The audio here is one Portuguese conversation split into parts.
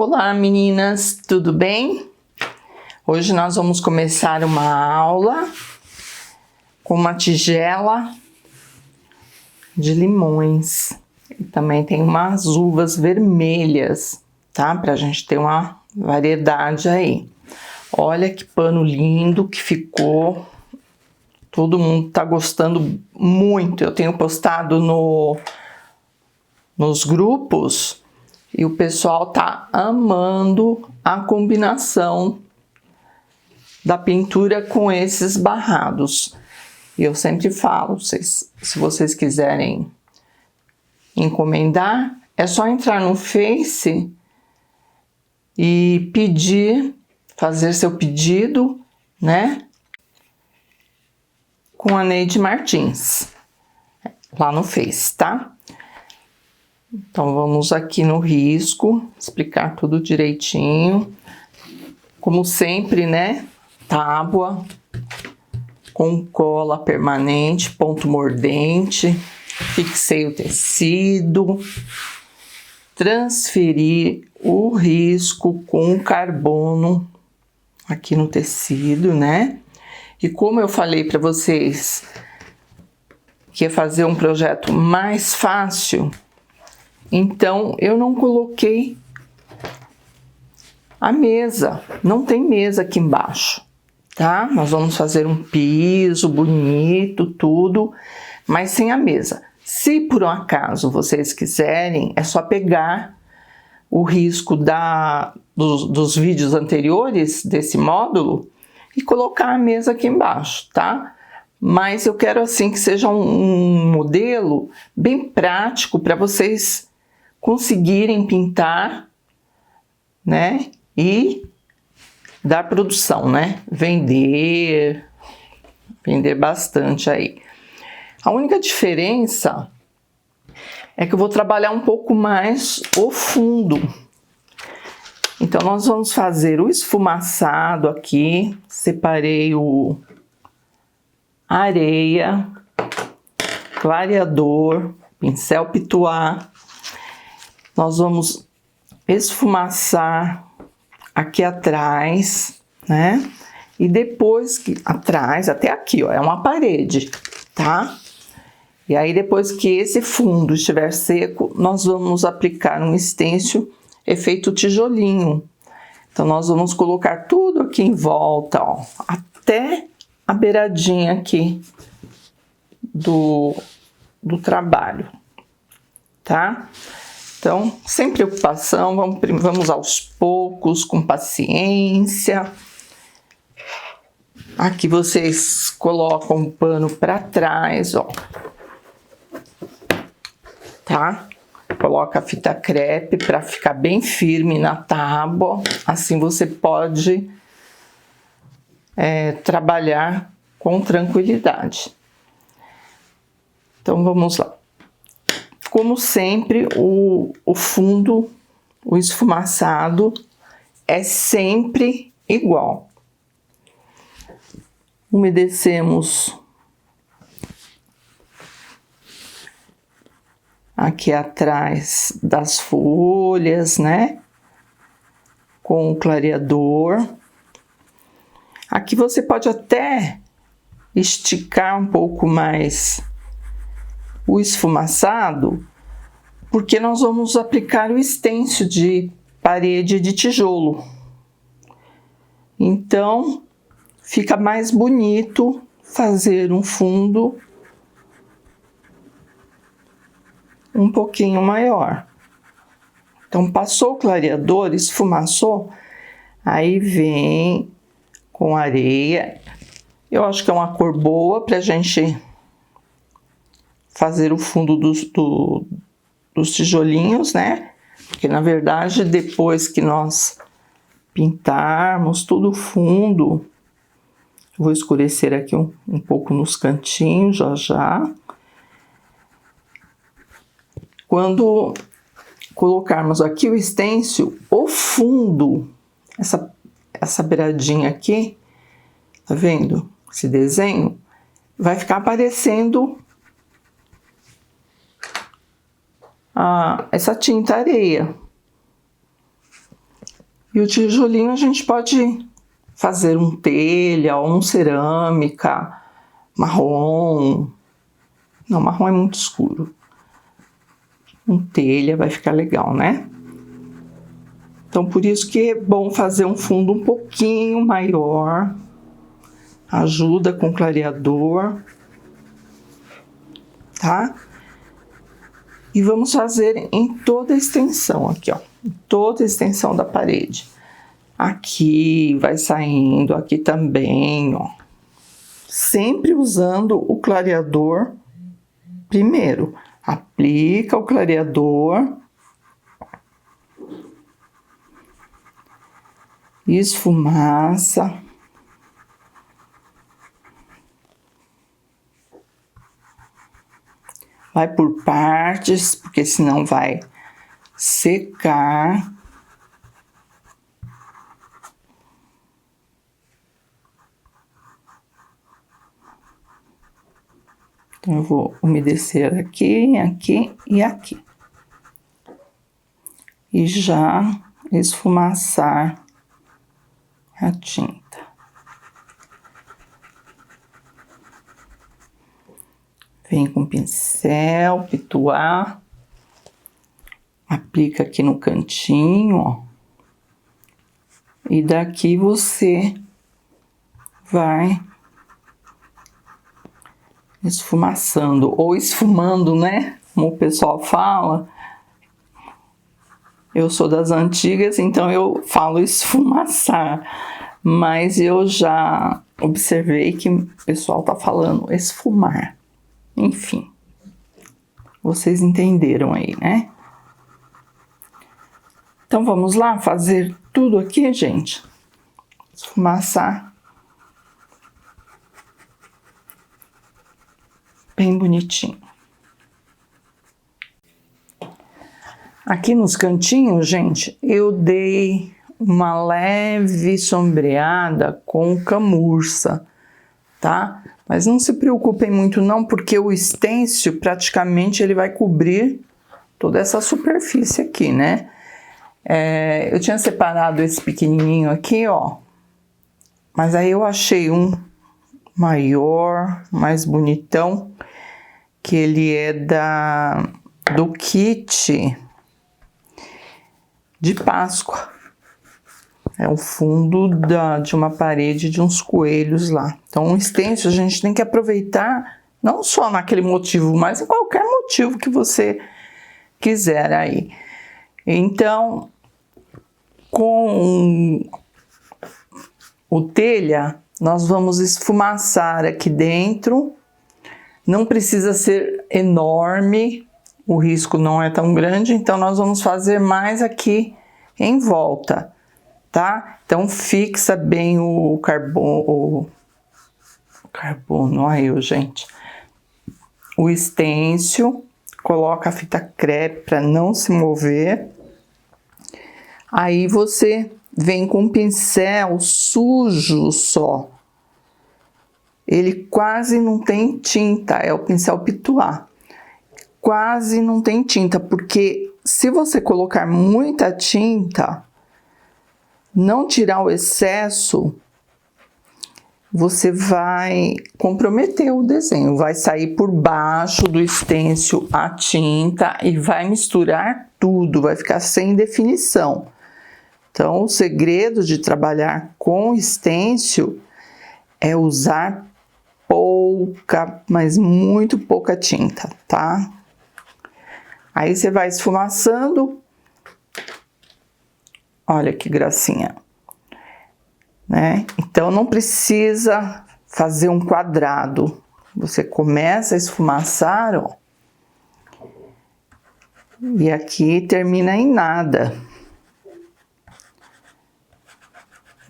Olá meninas, tudo bem? Hoje nós vamos começar uma aula com uma tigela de limões e também tem umas uvas vermelhas, tá? Pra gente ter uma variedade aí. Olha que pano lindo que ficou, todo mundo tá gostando muito. Eu tenho postado nos grupos e o pessoal tá amando a combinação da pintura com esses barrados. E eu sempre falo, se vocês quiserem encomendar, é só entrar no Face e pedir, fazer seu pedido, né? Com a Neide Martins, lá no Face, tá? Então, vamos aqui no risco, explicar tudo direitinho. Como sempre, né? Tábua com cola permanente, ponto mordente, fixei o tecido, transferi o risco com carbono aqui no tecido, né? E como eu falei para vocês que ia fazer um projeto mais fácil, então eu não coloquei a mesa, não tem mesa aqui embaixo, tá? Nós vamos fazer um piso bonito, tudo, mas sem a mesa. Se por um acaso vocês quiserem, é só pegar o risco dos vídeos anteriores desse módulo e colocar a mesa aqui embaixo, tá? Mas eu quero assim que seja um modelo bem prático para vocês conseguirem pintar, né? E dar produção, né? Vender bastante aí. A única diferença é que eu vou trabalhar um pouco mais o fundo. Então, nós vamos fazer o esfumaçado aqui. Separei o areia, clareador, pincel pituá. Nós vamos esfumaçar aqui atrás, né? E depois que atrás, até aqui, ó, é uma parede, tá? E aí depois que esse fundo estiver seco, nós vamos aplicar um stencil efeito tijolinho. Então nós vamos colocar tudo aqui em volta, ó, até a beiradinha aqui do trabalho, tá? Então, sem preocupação, vamos aos poucos, com paciência. Aqui vocês colocam o pano para trás, ó. Tá? Coloca a fita crepe para ficar bem firme na tábua. Assim você pode trabalhar com tranquilidade. Então, vamos lá. Como sempre, o fundo, o esfumaçado, é sempre igual. Umedecemos aqui atrás das folhas, né? Com o clareador. Aqui você pode até esticar um pouco mais o esfumaçado, porque nós vamos aplicar o stencil de parede de tijolo. Então, fica mais bonito fazer um fundo um pouquinho maior. Então, passou o clareador, esfumaçou, aí vem com areia. Eu acho que é uma cor boa pra gente fazer o fundo dos tijolinhos, né? Porque, na verdade, depois que nós pintarmos tudo fundo, vou escurecer aqui um pouco nos cantinhos, já. Quando colocarmos aqui o stencil, o fundo, essa beiradinha aqui, tá vendo? Esse desenho, vai ficar aparecendo essa tinta areia. E o tijolinho a gente pode fazer um telha ou um cerâmica, marrom. Não, marrom é muito escuro. Um telha vai ficar legal, né? Então, por isso que é bom fazer um fundo um pouquinho maior. Ajuda com clareador, tá? E vamos fazer em toda a extensão aqui, ó. Em toda a extensão da parede. Aqui vai saindo, aqui também, ó. Sempre usando o clareador primeiro. Aplica o clareador. Esfumaça. Vai por partes, porque senão vai secar. Então, eu vou umedecer aqui, aqui e aqui. E já esfumaçar a tinta. Vem com pincel, pituar, aplica aqui no cantinho, ó. E daqui você vai esfumaçando, ou esfumando, né? Como o pessoal fala. Eu sou das antigas, então eu falo esfumaçar. Mas eu já observei que o pessoal tá falando esfumar. Enfim, vocês entenderam aí, né? Então, vamos lá fazer tudo aqui, gente? Esfumaçar. Bem bonitinho. Aqui nos cantinhos, gente, eu dei uma leve sombreada com camurça, tá? Mas não se preocupem muito não, porque o stencil praticamente ele vai cobrir toda essa superfície aqui, né? Eu tinha separado esse pequenininho aqui, ó. Mas aí eu achei um maior, mais bonitão, que ele é do kit de Páscoa. É o fundo de uma parede de uns coelhos lá. Então, o stencil a gente tem que aproveitar, não só naquele motivo, mas em qualquer motivo que você quiser aí. Então, com o telha, nós vamos esfumaçar aqui dentro. Não precisa ser enorme, o risco não é tão grande, então nós vamos fazer mais aqui em volta. Tá? Então, fixa bem o carbono, olha eu, gente. O stencil, coloca a fita crepe para não se mover. Aí você vem com um pincel sujo só. Ele quase não tem tinta, é o pincel pituar. Quase não tem tinta, porque se você colocar muita tinta, não tirar o excesso, você vai comprometer o desenho. Vai sair por baixo do stencil a tinta e vai misturar tudo, vai ficar sem definição. Então, o segredo de trabalhar com stencil é usar pouca, mas muito pouca tinta, tá? Aí você vai esfumaçando. Olha que gracinha, né? Então, não precisa fazer um quadrado. Você começa a esfumaçar, ó. E aqui termina em nada.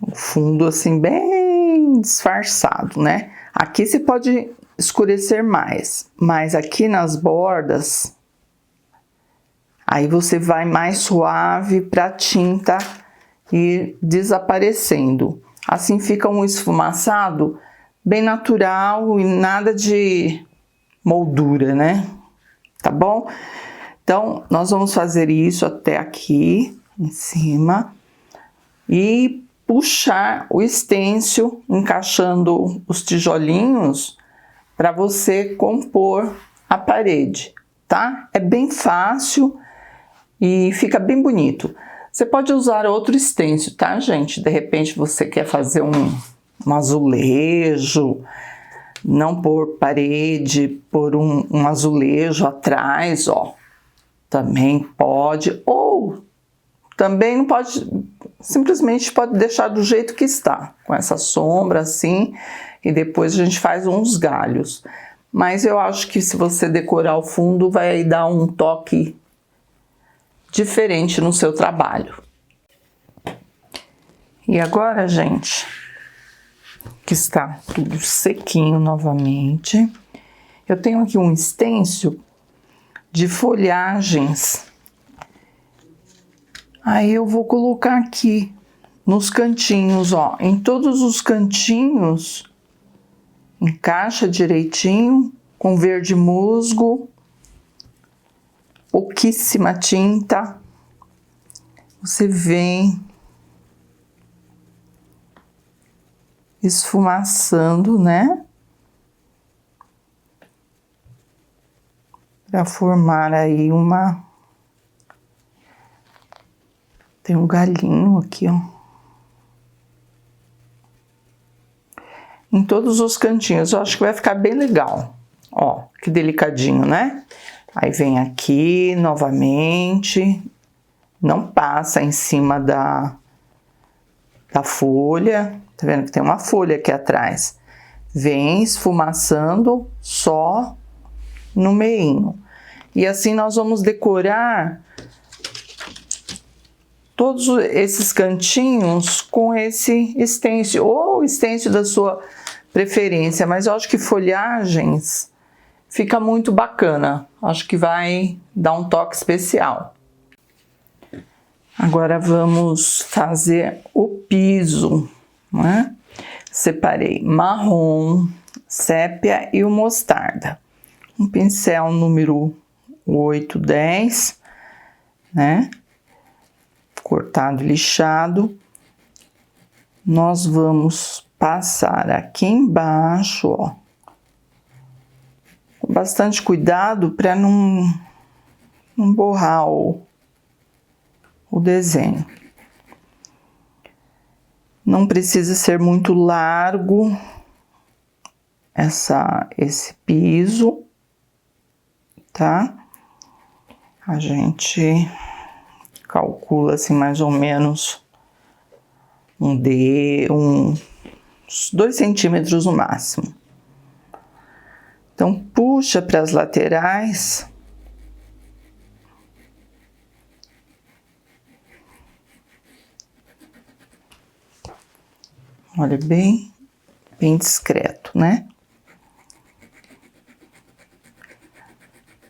O fundo assim, bem disfarçado, né? Aqui você pode escurecer mais, mas aqui nas bordas, aí você vai mais suave para a tinta ir desaparecendo. Assim fica um esfumaçado bem natural e nada de moldura, né? Tá bom? Então, nós vamos fazer isso até aqui, em cima. e puxar o estêncil, encaixando os tijolinhos para você compor a parede, tá? É bem fácil e fica bem bonito. Você pode usar outro estêncil, tá, gente? De repente você quer fazer um azulejo, não por parede, por um azulejo atrás, ó. Também pode, ou também não pode, simplesmente pode deixar do jeito que está, com essa sombra assim, e depois a gente faz uns galhos. Mas eu acho que se você decorar o fundo, vai dar um toque diferente no seu trabalho. E agora, gente, que está tudo sequinho novamente, eu tenho aqui um stencil de folhagens. Aí eu vou colocar aqui nos cantinhos, ó, em todos os cantinhos, encaixa direitinho, com verde musgo, pouquíssima tinta. Você vem esfumaçando, né? Para formar aí uma... Tem um galinho aqui, ó. Em todos os cantinhos, eu acho que vai ficar bem legal. Ó, que delicadinho, né? Aí vem aqui novamente, não passa em cima da folha, tá vendo que tem uma folha aqui atrás. Vem esfumaçando só no meinho. E assim nós vamos decorar todos esses cantinhos com esse stencil, ou stencil da sua preferência, mas eu acho que folhagens fica muito bacana, acho que vai dar um toque especial. Agora vamos fazer o piso, né? Separei marrom, sépia e o mostarda. Um pincel número 8, 10, né? Cortado e lixado. Nós vamos passar aqui embaixo, ó, com bastante cuidado para não borrar o desenho. Não precisa ser muito largo esse piso, tá? A gente calcula assim mais ou menos uns 2 centímetros no máximo. Então puxa para as laterais. Olha, bem discreto, né?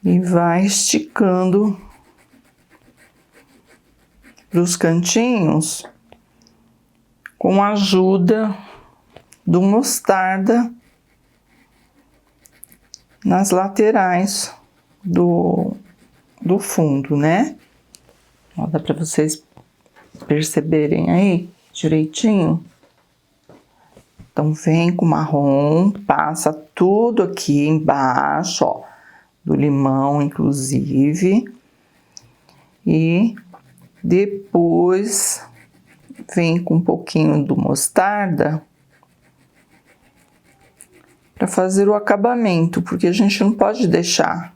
E vai esticando para os cantinhos com a ajuda do mostarda nas laterais do fundo, né? Ó, dá para vocês perceberem aí direitinho. Então vem com marrom, passa tudo aqui embaixo, ó, do limão inclusive, e depois vem com um pouquinho do mostarda para fazer o acabamento, porque a gente não pode deixar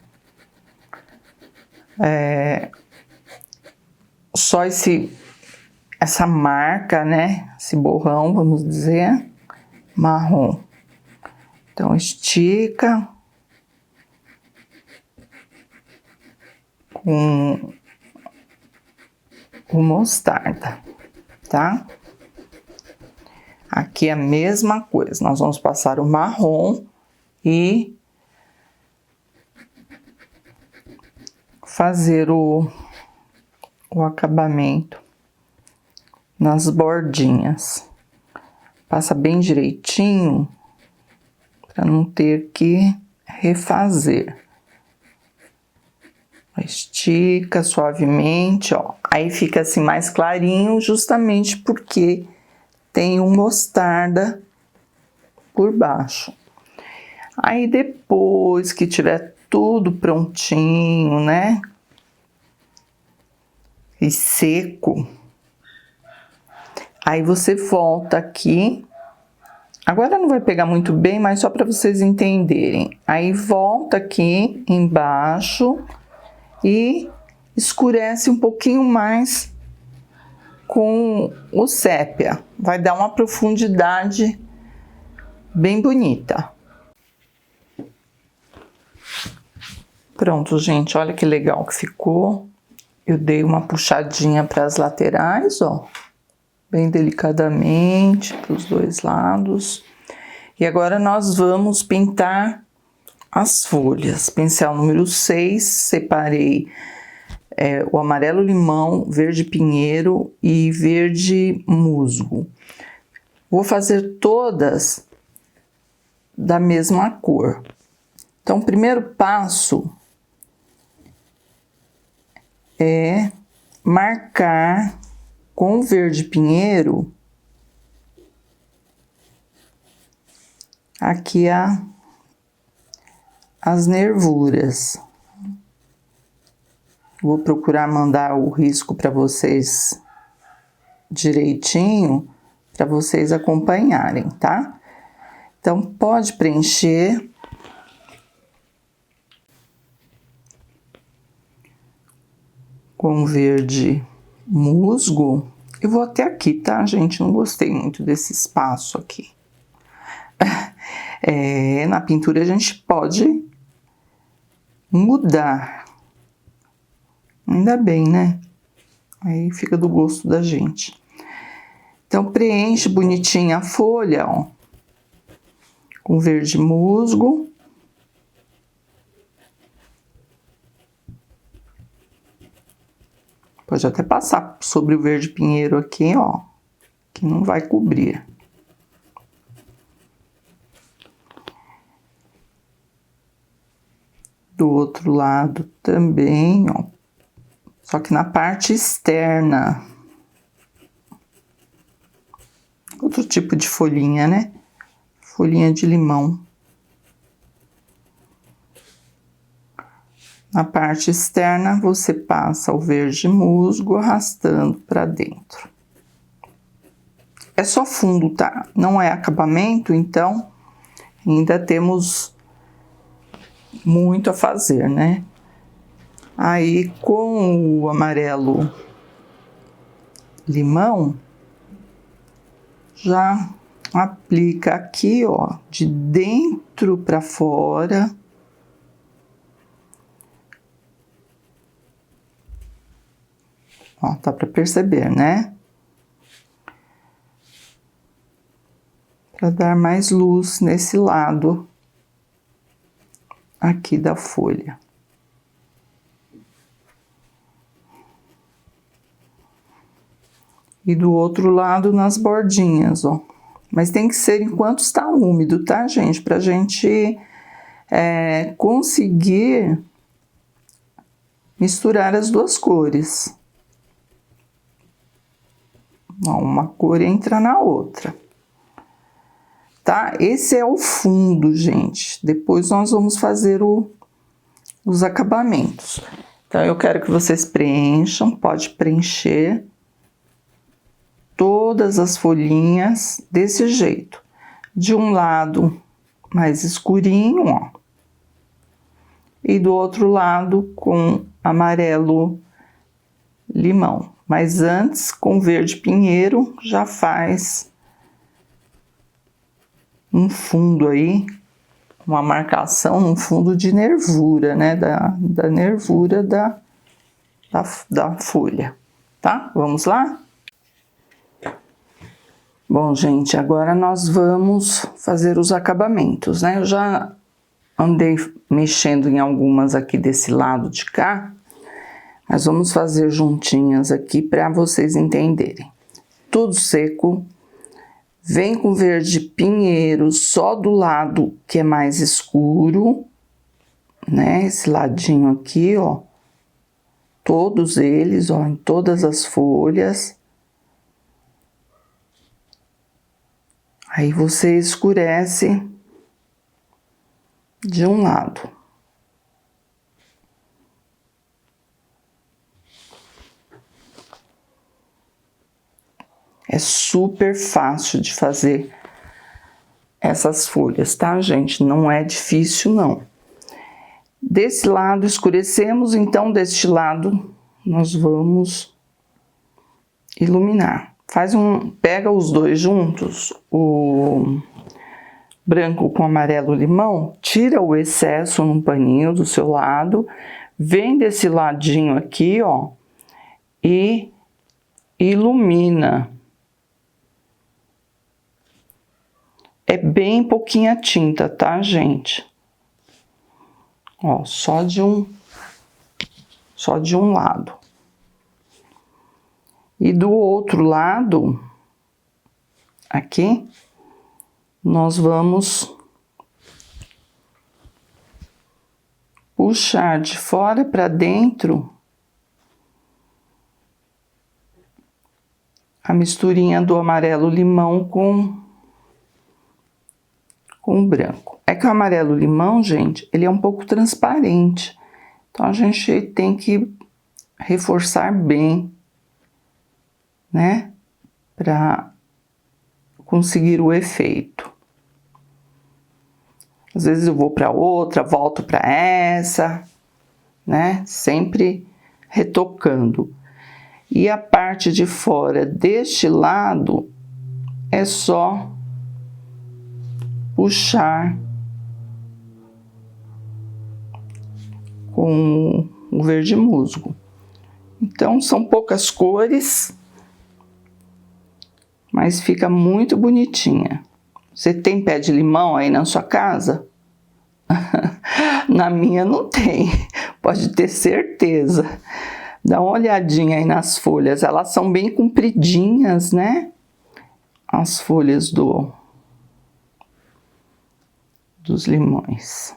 só essa marca, né? Esse borrão, vamos dizer, marrom. Então estica com o mostarda, tá? Aqui é a mesma coisa, nós vamos passar o marrom e fazer o acabamento nas bordinhas. Passa bem direitinho para não ter que refazer. Estica suavemente, ó. Aí fica assim mais clarinho, justamente porque tem um mostarda por baixo. Aí depois que tiver tudo prontinho, né? E seco, aí você volta aqui. Agora não vai pegar muito bem, mas só para vocês entenderem. Aí volta aqui embaixo e escurece um pouquinho mais com o sépia. Vai dar uma profundidade bem bonita. Pronto, gente, olha que legal que ficou. Eu dei uma puxadinha para as laterais, ó. Bem delicadamente para os dois lados. E agora nós vamos pintar as folhas. Pincel número 6, separei o amarelo limão, verde pinheiro e verde musgo. Vou fazer todas da mesma cor. Então, o primeiro passo é marcar com o verde pinheiro aqui as nervuras. Vou procurar mandar o risco para vocês direitinho, para vocês acompanharem, tá? Então, pode preencher. Com verde musgo, eu vou até aqui, tá, gente? Não gostei muito desse espaço aqui. Na pintura a gente pode mudar. Ainda bem, né? Aí fica do gosto da gente. Então, preenche bonitinha a folha, ó. Com verde musgo. Pode até passar sobre o verde pinheiro aqui, ó, que não vai cobrir. Do outro lado também, ó, só que na parte externa. Outro tipo de folhinha, né? Folhinha de limão. Na parte externa, você passa o verde musgo arrastando para dentro. É só fundo, tá? Não é acabamento, então ainda temos muito a fazer, né? Aí, com o amarelo limão, já aplica aqui, ó, de dentro para fora. Ó, tá para perceber, né? Para dar mais luz nesse lado aqui da folha. E do outro lado nas bordinhas, ó. Mas tem que ser enquanto está úmido, tá, gente? Pra gente conseguir misturar as duas cores. Ó, uma cor entra na outra. Tá? Esse é o fundo, gente. Depois nós vamos fazer os acabamentos. Então, eu quero que vocês preencham, pode preencher todas as folhinhas desse jeito. De um lado mais escurinho, ó. E do outro lado com amarelo limão. Mas antes, com verde pinheiro, já faz um fundo aí, uma marcação, um fundo de nervura, né? Da nervura da folha, tá? Vamos lá? Bom, gente, agora nós vamos fazer os acabamentos, né? Eu já andei mexendo em algumas aqui desse lado de cá, mas vamos fazer juntinhas aqui para vocês entenderem. Tudo seco, vem com verde pinheiro só do lado que é mais escuro, né? Esse ladinho aqui, ó, todos eles, ó, em todas as folhas. Aí você escurece de um lado. É super fácil de fazer essas folhas, tá, gente? Não é difícil, não. Desse lado escurecemos, então deste lado nós vamos iluminar. Pega os dois juntos, o branco com amarelo limão, tira o excesso num paninho do seu lado, vem desse ladinho aqui, ó, e ilumina. É bem pouquinha tinta, tá, gente? Ó, só de um lado. E do outro lado, aqui, nós vamos puxar de fora para dentro a misturinha do amarelo limão com o branco. É que o amarelo limão, gente, ele é um pouco transparente. Então, a gente tem que reforçar bem, né? Para conseguir o efeito. Às vezes eu vou para outra, volto para essa, né? Sempre retocando. E a parte de fora deste lado é só puxar com o verde musgo. Então, são poucas cores, mas fica muito bonitinha. Você tem pé de limão aí na sua casa? Na minha não tem, pode ter certeza. Dá uma olhadinha aí nas folhas, elas são bem compridinhas, né? As folhas dos limões.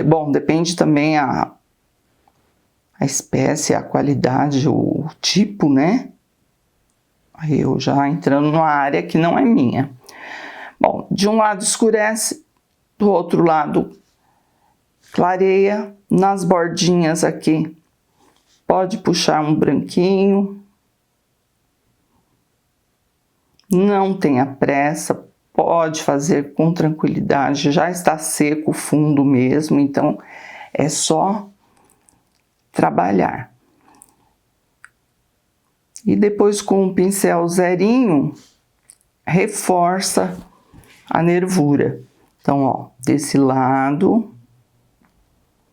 Bom, depende também a espécie, a qualidade, o tipo, né? Aí eu já entrando numa área que não é minha. Bom, de um lado escurece, do outro lado clareia. Nas bordinhas aqui, pode puxar um branquinho. Não tenha pressa, pode fazer com tranquilidade. Já está seco o fundo mesmo, então é só trabalhar. E depois com um pincel zerinho, reforça a nervura. Então, ó, desse lado,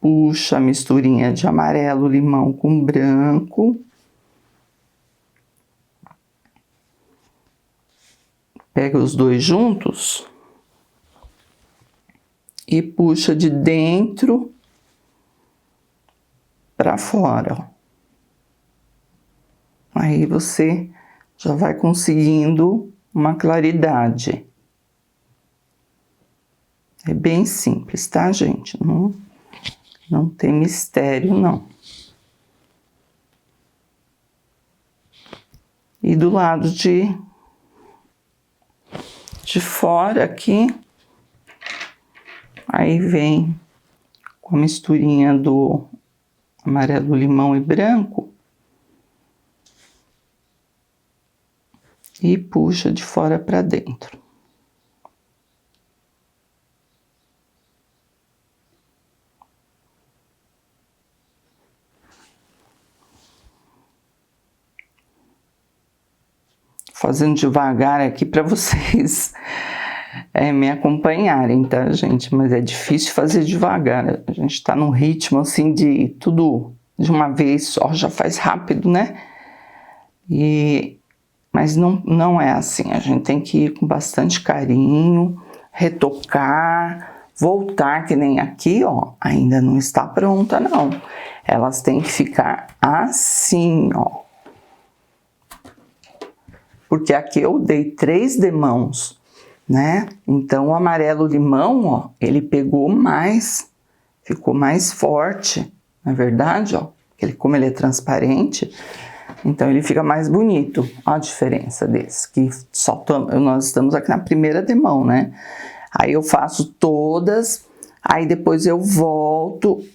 puxa a misturinha de amarelo limão com branco. Pega os dois juntos e puxa de dentro para fora, ó. Aí você já vai conseguindo uma claridade. É bem simples, tá, gente? Não tem mistério, não. E do lado de fora aqui, aí vem com a misturinha do amarelo, limão e branco. E puxa de fora para dentro. Fazendo devagar aqui para vocês me acompanharem, tá, gente? Mas é difícil fazer devagar. A gente tá num ritmo assim de tudo de uma vez só, já faz rápido, né? Mas não é assim, a gente tem que ir com bastante carinho, retocar, voltar, que nem aqui, ó, ainda não está pronta, não. Elas têm que ficar assim, ó. Porque aqui eu dei 3 demãos, né? Então, o amarelo limão, ó, ele pegou mais, ficou mais forte, não é verdade, ó? Como ele é transparente, então ele fica mais bonito. Olha a diferença desse, que nós estamos aqui na primeira demão, né? Aí eu faço todas, aí depois eu volto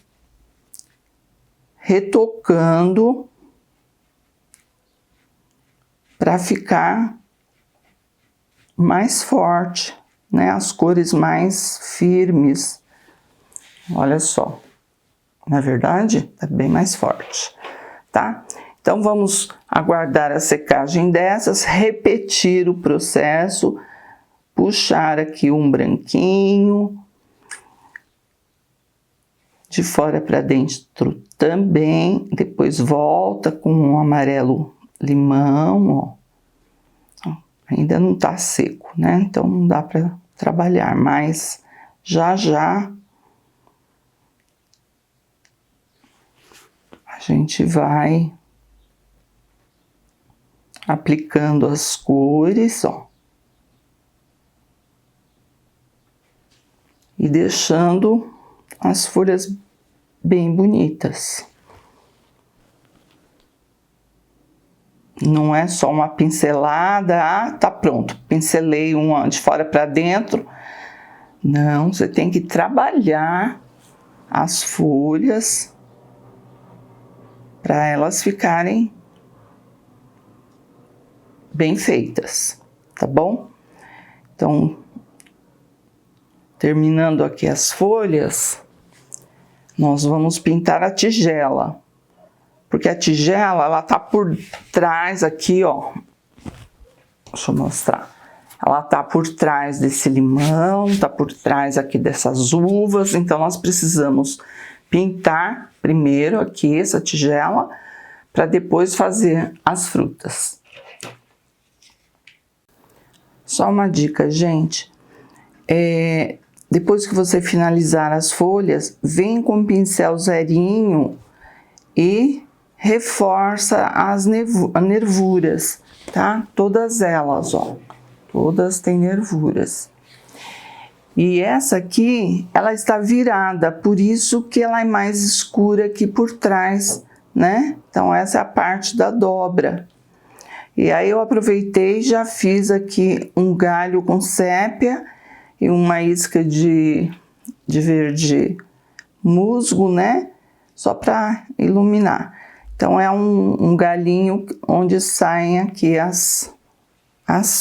retocando para ficar mais forte, né? As cores mais firmes. Olha só, na verdade, tá bem mais forte, tá? Então, vamos aguardar a secagem dessas, repetir o processo, puxar aqui um branquinho, de fora para dentro também, depois volta com um amarelo limão, ó. Ainda não tá seco, né? Então, não dá para trabalhar, mas já a gente vai aplicando as cores, ó, e deixando as folhas bem bonitas. Não é só uma pincelada, tá pronto, pincelei uma de fora para dentro. Não, você tem que trabalhar as folhas para elas ficarem bem feitas, tá bom? Então, terminando aqui as folhas, nós vamos pintar a tigela. Porque a tigela, ela tá por trás aqui, ó. Deixa eu mostrar. Ela tá por trás desse limão, tá por trás aqui dessas uvas. Então, nós precisamos pintar primeiro aqui essa tigela, para depois fazer as frutas. Só uma dica, gente. Depois que você finalizar as folhas, vem com o pincel zerinho e reforça as nervuras, tá? Todas elas, ó. Todas têm nervuras. E essa aqui, ela está virada, por isso que ela é mais escura aqui por trás, né? Então, essa é a parte da dobra. E aí, eu aproveitei e já fiz aqui um galho com sépia e uma isca de verde musgo, né? Só para iluminar. Então, é um galhinho onde saem aqui as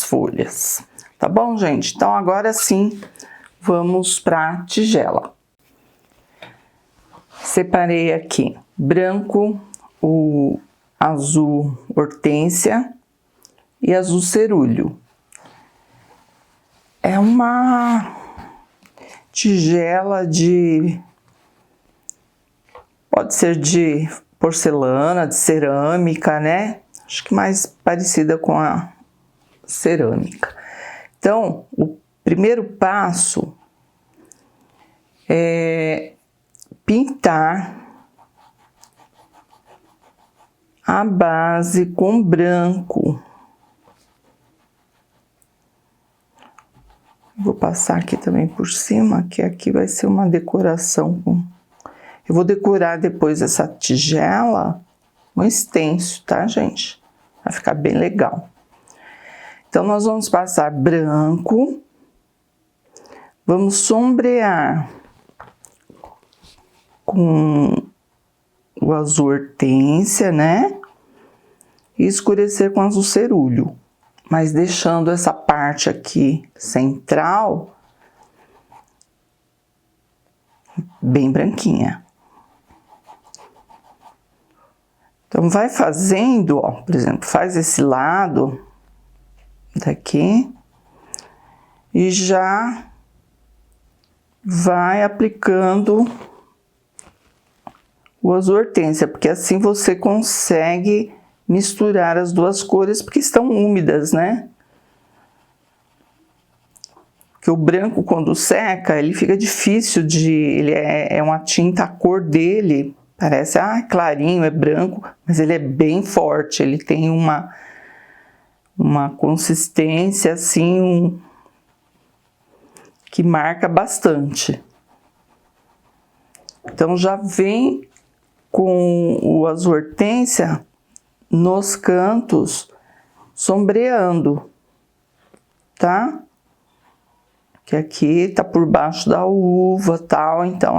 folhas. Tá bom, gente? Então, agora sim, vamos para a tigela. Separei aqui branco, o azul hortênsia e azul cerúleo. É uma tigela pode ser de porcelana, de cerâmica, né? Acho que mais parecida com a cerâmica. Então, o primeiro passo é pintar a base com branco. Vou passar aqui também por cima, que aqui vai ser uma decoração. Eu vou decorar depois essa tigela com stencil, tá, gente? Vai ficar bem legal. Então, nós vamos passar branco. Vamos sombrear com o azul hortênsia, né? E escurecer com azul cerúleo. Mas deixando essa parte aqui central bem branquinha. Então, vai fazendo, ó, por exemplo, faz esse lado daqui e já vai aplicando o azul hortênsia, porque assim você consegue misturar as duas cores, porque estão úmidas, né? Porque o branco, quando seca, ele fica difícil ele é uma tinta, a cor dele parece, clarinho, é branco, mas ele é bem forte, ele tem uma consistência, assim, que marca bastante. Então, já vem com o azul hortênsia nos cantos, sombreando, tá? Que aqui tá por baixo da uva, tal, então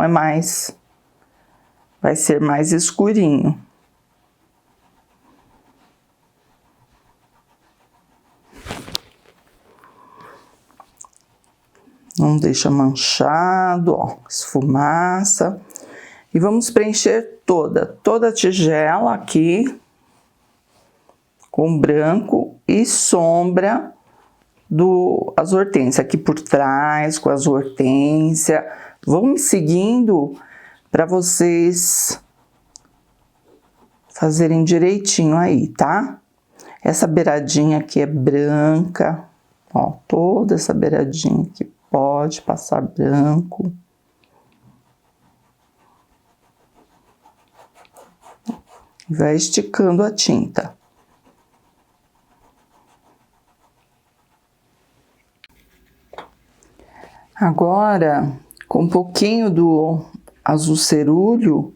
vai ser mais escurinho. Não deixa manchado, ó, esfumaça. E vamos preencher toda a tigela aqui com branco e sombra do azul hortênsia aqui por trás, com azul hortênsia. Vão me seguindo para vocês fazerem direitinho aí, tá? Essa beiradinha aqui é branca, ó, toda essa beiradinha aqui pode passar branco. Vai esticando a tinta. Agora, com um pouquinho do azul cerúleo,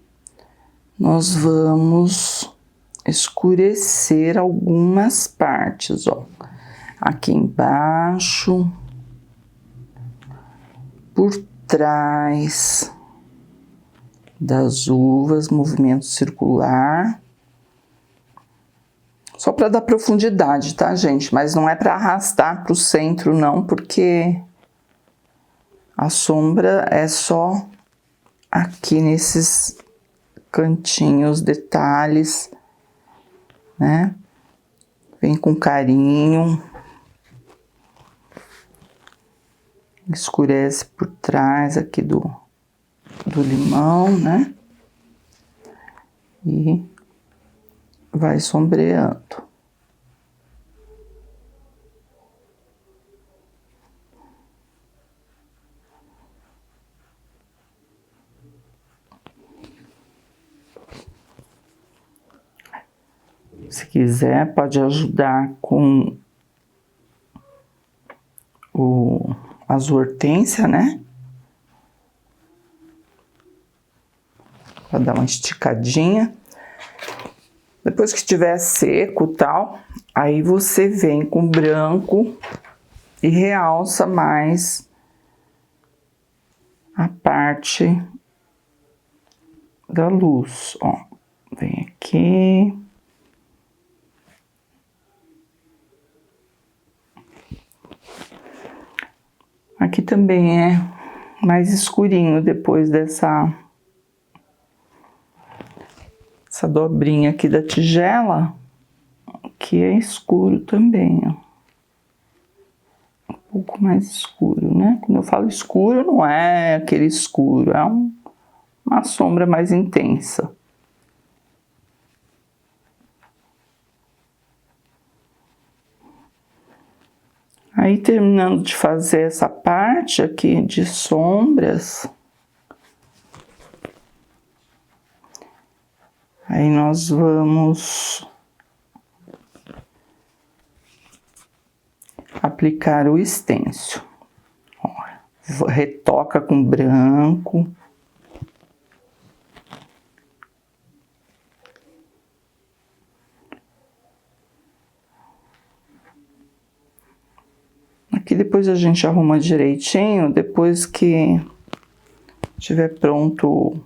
nós vamos escurecer algumas partes, ó. Aqui embaixo, por trás das uvas, movimento circular. Só para dar profundidade, tá, gente? Mas não é para arrastar para o centro, não, porque a sombra é só aqui nesses cantinhos, detalhes, né? Vem com carinho. Escurece por trás aqui do limão, né? E vai sombreando. Se quiser, pode ajudar com o azul hortênsia, né? Pra dar uma esticadinha. Depois que estiver seco e tal, aí você vem com branco e realça mais a parte da luz, ó. Vem aqui. Aqui também é mais escurinho depois dessa dobrinha aqui da tigela, que é escuro também, ó. Um pouco mais escuro, né? Quando eu falo escuro, não é aquele escuro, é uma sombra mais intensa. Aí, terminando de fazer essa parte aqui de sombras, aí nós vamos aplicar o stencil. Ó, retoca com branco. Aqui depois a gente arruma direitinho, depois que tiver pronto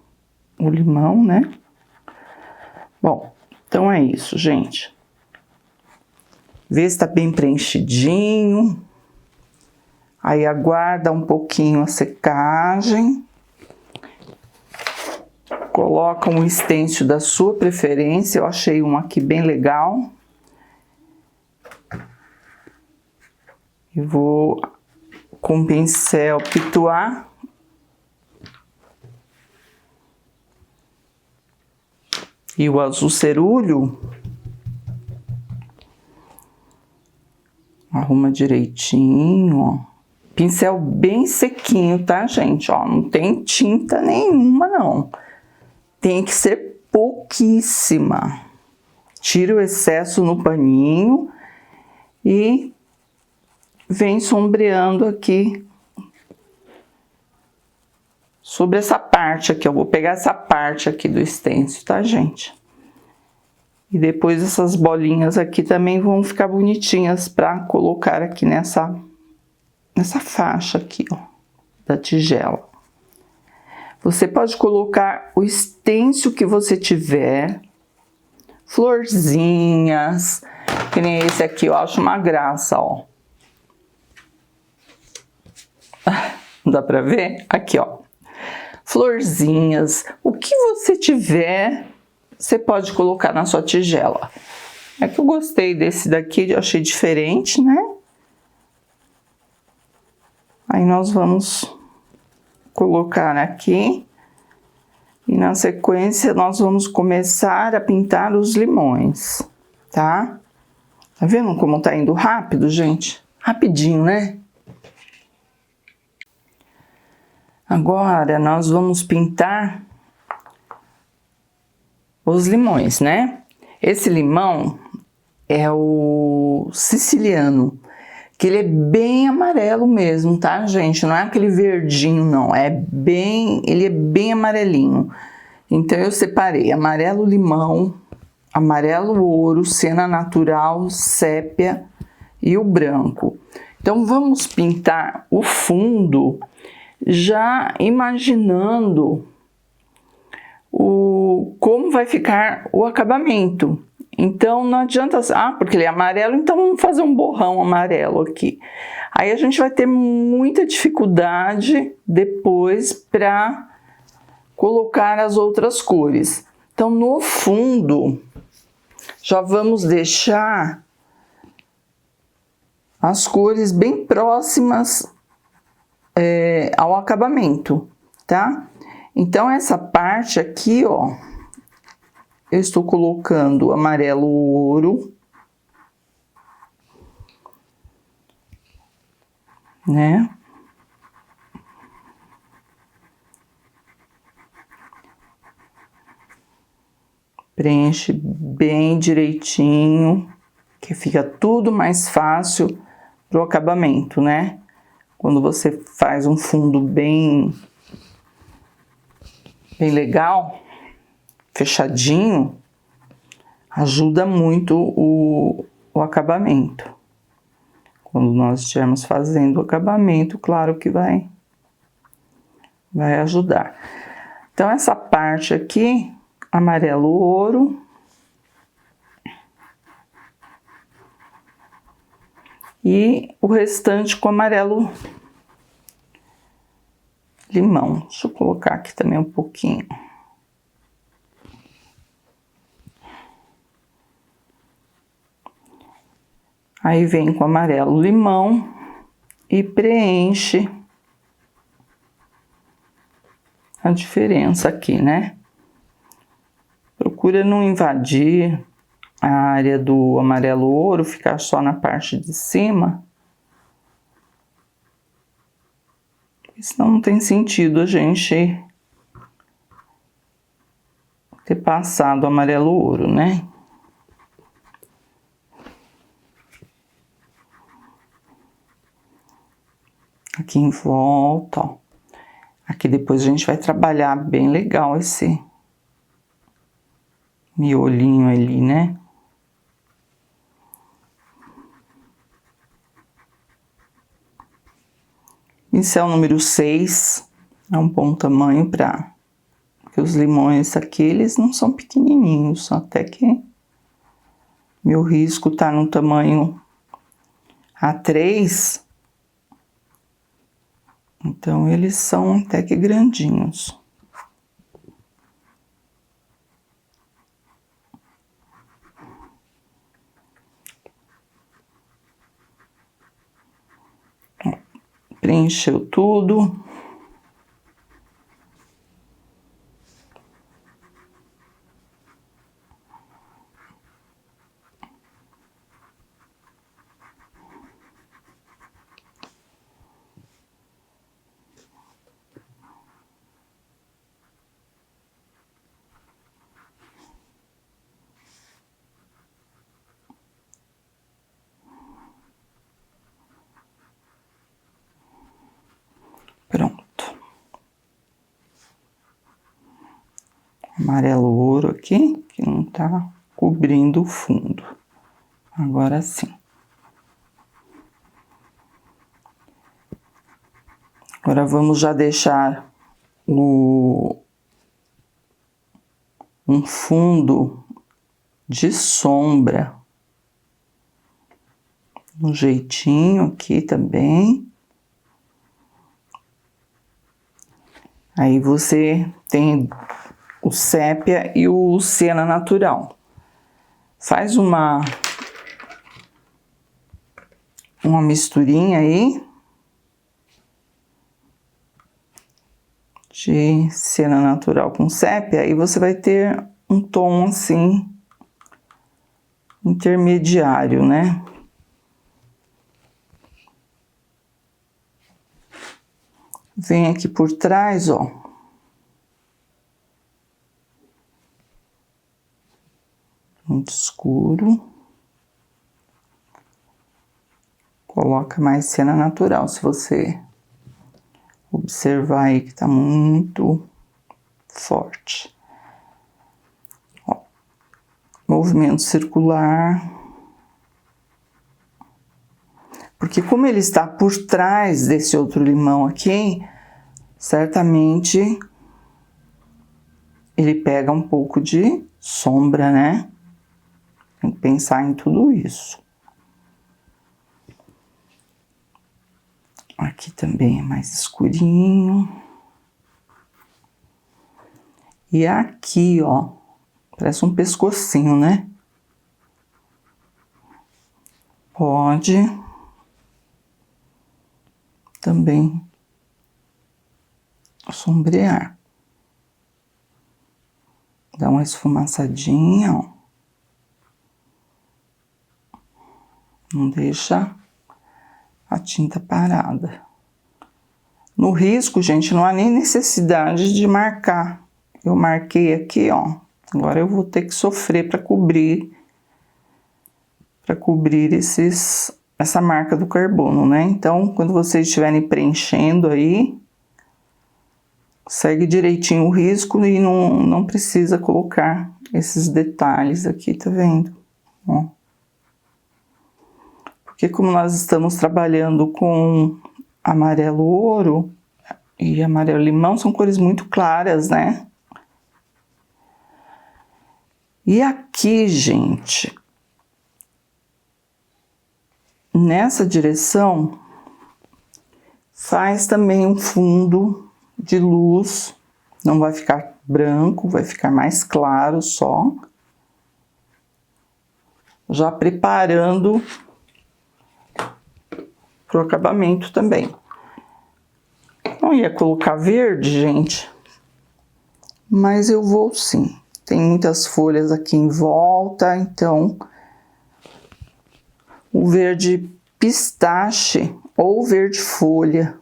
o limão, né? Bom, então é isso, gente. Vê se tá bem preenchidinho. Aí aguarda um pouquinho a secagem. Coloca um stencil da sua preferência. Eu achei um aqui bem legal. E vou com o pincel pituar. E o azul cerúleo. Arruma direitinho, ó. Pincel bem sequinho, tá, gente? Ó, não tem tinta nenhuma, não. Tem que ser pouquíssima. Tira o excesso no paninho e vem sombreando aqui sobre essa parte aqui. Eu vou pegar essa parte aqui do stencil, tá, gente? E depois essas bolinhas aqui também vão ficar bonitinhas para colocar aqui nessa faixa aqui, ó, da tigela. Você pode colocar o stencil que você tiver, florzinhas, que nem esse aqui, eu acho uma graça, ó. Dá pra ver? Aqui, ó. Florzinhas, o que você tiver, você pode colocar na sua tigela. É que eu gostei desse daqui, eu achei diferente, né? Aí nós vamos colocar aqui. E na sequência nós vamos começar a pintar os limões, tá? Tá vendo como tá indo rápido, gente? Rapidinho, né? Agora nós vamos pintar os limões, né? Esse limão é o siciliano, que ele é bem amarelo mesmo, tá, gente? Não é aquele verdinho, não. Ele é bem amarelinho. Então, eu separei amarelo limão, amarelo ouro, cena natural, sépia e o branco. Então, vamos pintar o fundo já imaginando como vai ficar o acabamento. Então, não adianta... porque ele é amarelo, então vamos fazer um borrão amarelo aqui. Aí a gente vai ter muita dificuldade depois para colocar as outras cores. Então, no fundo, já vamos deixar as cores bem próximas ao acabamento, tá? Então, essa parte aqui, ó, eu estou colocando amarelo ouro, né? Preenche bem direitinho, que fica tudo mais fácil pro acabamento, né? Quando você faz um fundo bem legal, fechadinho, ajuda muito o acabamento. Quando nós estivermos fazendo o acabamento, claro que vai ajudar. Então, essa parte aqui, amarelo ouro. E o restante com amarelo limão. Deixa eu colocar aqui também um pouquinho. Aí vem com amarelo limão e preenche a diferença aqui, né? Procura não invadir a área do amarelo ouro, ficar só na parte de cima. Senão não tem sentido a gente ter passado o amarelo ouro, né? Aqui em volta, ó. Aqui depois a gente vai trabalhar bem legal esse miolinho ali, né? Pincel número 6, é um bom tamanho porque os limões aqui, eles não são pequenininhos, até que meu risco tá no tamanho A3, então eles são até que grandinhos. Preencheu tudo. Pronto. amarelo ouro aqui, que não tá cobrindo o fundo. Agora sim. Agora vamos já deixar um fundo de sombra no jeitinho aqui também. Aí você tem o sépia e o siena natural. Faz uma misturinha aí de siena natural com sépia, aí você vai ter um tom assim intermediário, né? Vem aqui por trás, ó. Muito escuro. Coloca mais siena natural, se você observar aí que tá muito forte. Ó, movimento circular. Porque como ele está por trás desse outro limão aqui, certamente ele pega um pouco de sombra, né? Tem que pensar em tudo isso. Aqui também é mais escurinho. E aqui, ó, parece um pescocinho, né? Pode também sombrear. Dá uma esfumaçadinha, ó. Não deixa a tinta parada. No risco, gente, não há nem necessidade de marcar. Eu marquei aqui, ó. Agora eu vou ter que sofrer para cobrir essa marca do carbono, né? Então, quando vocês estiverem preenchendo aí, segue direitinho o risco e não precisa colocar esses detalhes aqui, tá vendo? Ó. Porque como nós estamos trabalhando com amarelo ouro e amarelo limão, são cores muito claras, né? E aqui, gente, nessa direção, faz também um fundo de luz, não vai ficar branco, vai ficar mais claro só. Já preparando pro acabamento também. Não ia colocar verde, gente, mas eu vou sim. Tem muitas folhas aqui em volta, então o verde pistache ou verde folha.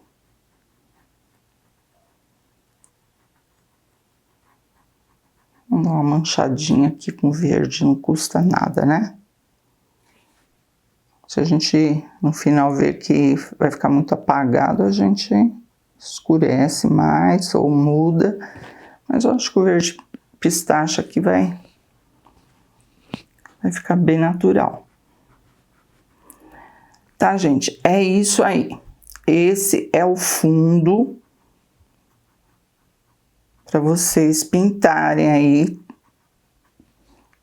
Vamos dar uma manchadinha aqui com verde, não custa nada, né? Se a gente no final ver que vai ficar muito apagado, a gente escurece mais ou muda. Mas eu acho que o verde pistache aqui vai ficar bem natural. Tá, gente? É isso aí. Esse é o fundo para vocês pintarem aí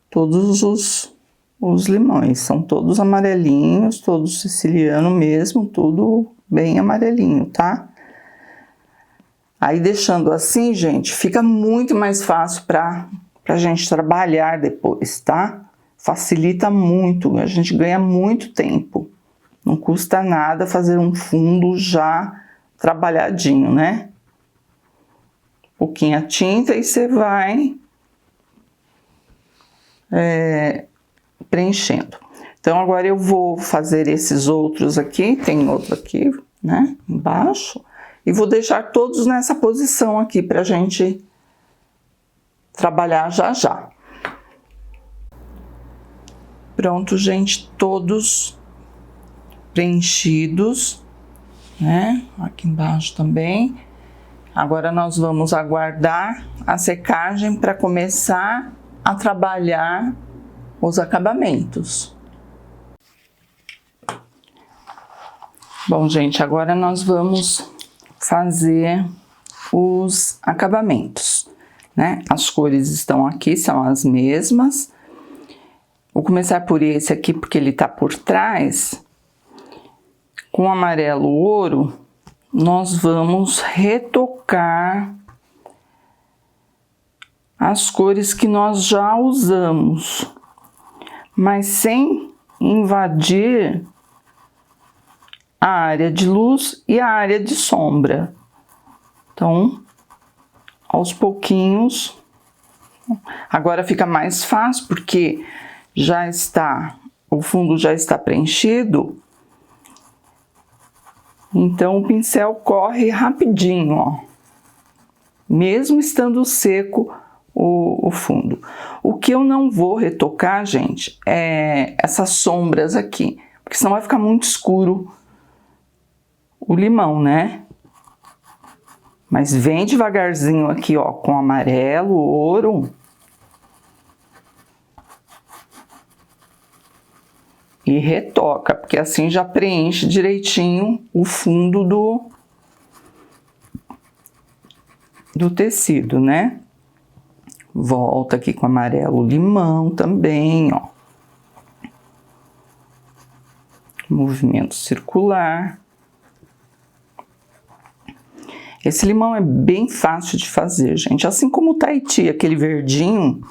todos os limões. São todos amarelinhos, todos siciliano mesmo, tudo bem amarelinho, tá? Aí deixando assim, gente, fica muito mais fácil pra gente trabalhar depois, tá? Facilita muito, a gente ganha muito tempo. Não custa nada fazer um fundo já trabalhadinho, né? Pouquinha tinta e você vai preenchendo. Então, agora eu vou fazer esses outros aqui, tem outro aqui, né, embaixo, e vou deixar todos nessa posição aqui pra gente trabalhar já já. Pronto, gente, todos preenchidos, né, aqui embaixo também. Agora nós vamos aguardar a secagem para começar a trabalhar os acabamentos. Bom, gente, agora nós vamos fazer os acabamentos, né? As cores estão aqui, são as mesmas. Vou começar por esse aqui, porque ele tá por trás. Com amarelo ouro, nós vamos retocar as cores que nós já usamos, mas sem invadir a área de luz e a área de sombra. Então, aos pouquinhos, agora fica mais fácil porque já está, o fundo já está preenchido. Então, o pincel corre rapidinho, ó, mesmo estando seco o fundo. O que eu não vou retocar, gente, é essas sombras aqui, porque senão vai ficar muito escuro o limão, né? Mas vem devagarzinho aqui, ó, com amarelo, ouro. E retoca, porque assim já preenche direitinho o fundo do tecido, né? Volta aqui com amarelo limão também, ó. Movimento circular. Esse limão é bem fácil de fazer, gente. Assim como o Tahiti, aquele verdinho,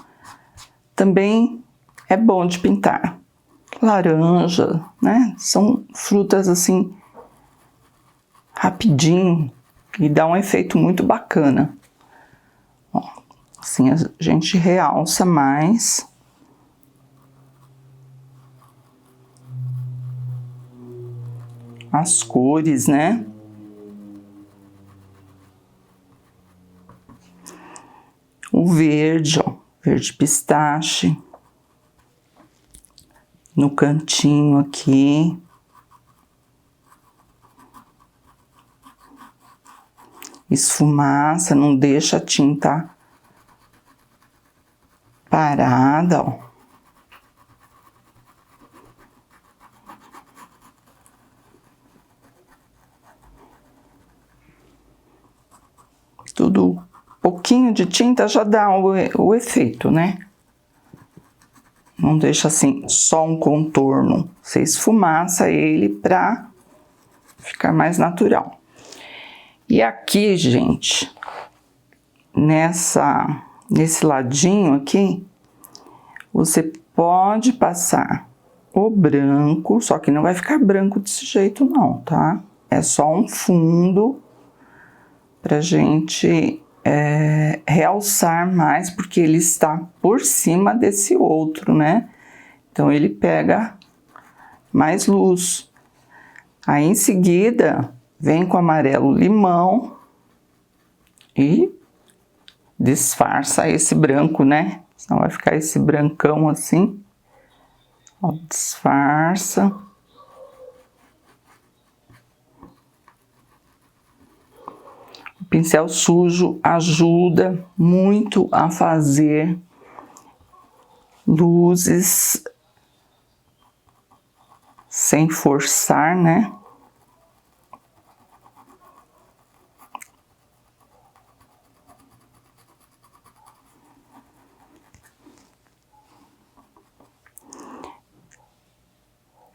também é bom de pintar. Laranja, né? São frutas assim, rapidinho, e dá um efeito muito bacana. Ó, assim a gente realça mais. As cores, né? O verde, ó, verde pistache. No cantinho aqui. Esfumaça, não deixa a tinta parada, ó. Tudo, pouquinho de tinta já dá o efeito, né? Não deixa assim, só um contorno. Você esfumaça ele pra ficar mais natural. E aqui, gente, nesse ladinho aqui, você pode passar o branco, só que não vai ficar branco desse jeito não, tá? É só um fundo pra gente realçar mais, porque ele está por cima desse outro, né? Então, ele pega mais luz. Aí, em seguida, vem com amarelo limão e disfarça esse branco, né? Senão vai ficar esse brancão assim. Ó, disfarça. O pincel sujo ajuda muito a fazer luzes sem forçar, né?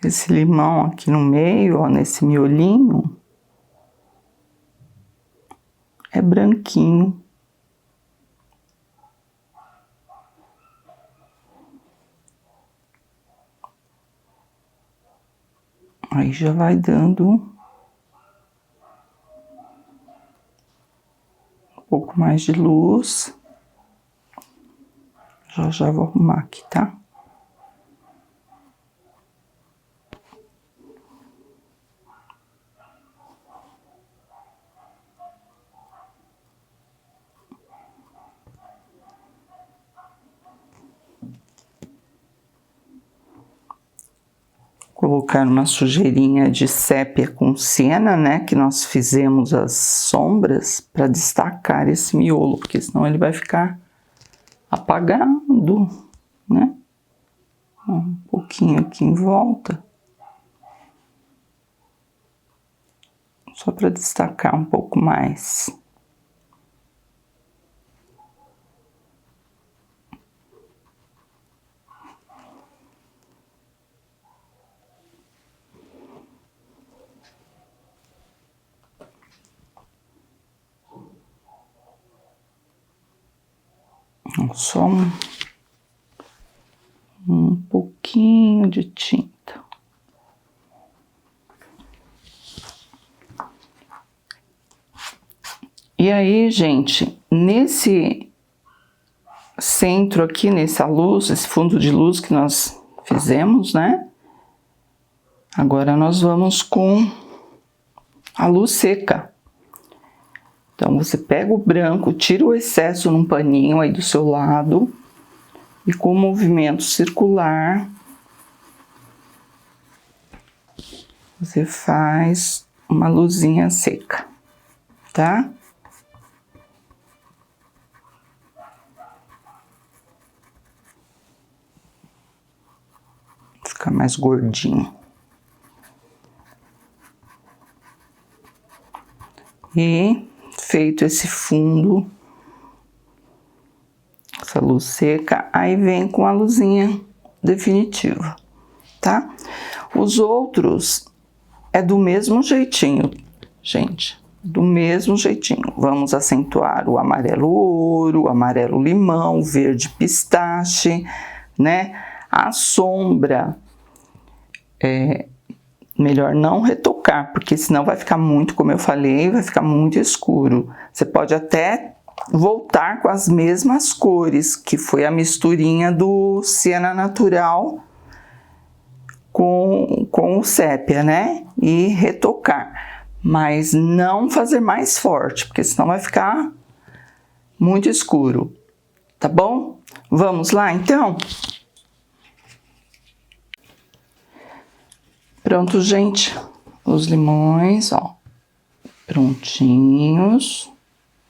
Esse limão aqui no meio, ó, nesse miolinho, é branquinho. Aí já vai dando um pouco mais de luz. Já vou arrumar aqui, tá? colocar uma sujeirinha de sépia com siena, né, que nós fizemos as sombras para destacar esse miolo, porque senão ele vai ficar apagado, né? Um pouquinho aqui em volta, só para destacar um pouco mais. Só um pouquinho de tinta. E aí, gente, nesse centro aqui, nessa luz, esse fundo de luz que nós fizemos, né? Agora nós vamos com a luz seca. Então, você pega o branco, tira o excesso num paninho aí do seu lado e com movimento circular, você faz uma luzinha seca, tá? Fica mais gordinho. E feito esse fundo, essa luz seca, aí vem com a luzinha definitiva, tá? Os outros é do mesmo jeitinho, gente, do mesmo jeitinho. Vamos acentuar o amarelo ouro, o amarelo limão, o verde pistache, né? A sombra, melhor não retocar, porque senão vai ficar muito, como eu falei, vai ficar muito escuro. Você pode até voltar com as mesmas cores, que foi a misturinha do siena natural com o sépia, né? E retocar, mas não fazer mais forte, porque senão vai ficar muito escuro, tá bom? Vamos lá, então? Pronto, gente, os limões, ó, prontinhos,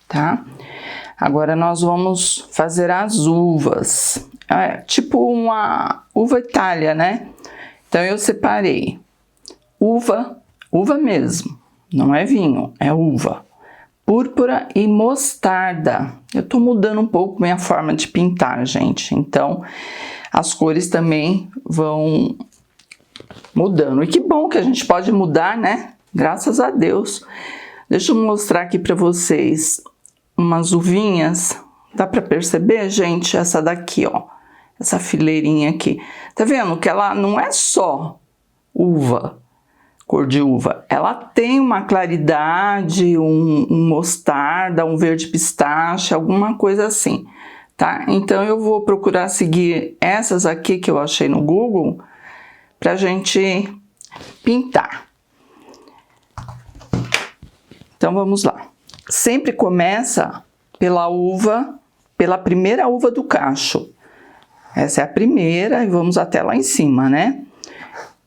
tá? Agora nós vamos fazer as uvas, tipo uma uva Itália, né? Então eu separei uva mesmo, não é vinho, é uva, púrpura e mostarda. Eu tô mudando um pouco minha forma de pintar, gente, então as cores também vão mudando. E que bom que a gente pode mudar, né? Graças a Deus. Deixa eu mostrar aqui para vocês umas uvinhas. Dá para perceber, gente? Essa daqui, ó. Essa fileirinha aqui. Tá vendo que ela não é só uva, cor de uva. Ela tem uma claridade, um mostarda, um verde pistache, alguma coisa assim, tá? Então eu vou procurar seguir essas aqui que eu achei no Google pra gente pintar. Então vamos lá. Sempre começa pela primeira uva do cacho. Essa é a primeira e vamos até lá em cima, né?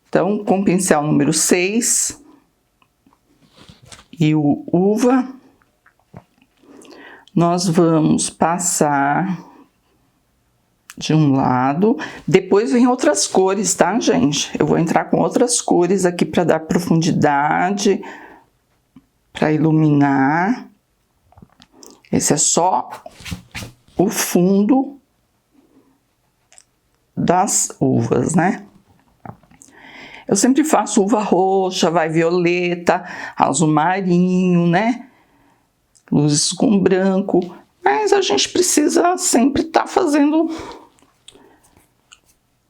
Então, com o pincel número 6 e o uva, nós vamos passar de um lado, depois vem outras cores, tá, gente? Eu vou entrar com outras cores aqui para dar profundidade, para iluminar. Esse é só o fundo das uvas, né? Eu sempre faço uva roxa, vai violeta, azul marinho, né? Luzes com branco, mas a gente precisa sempre estar fazendo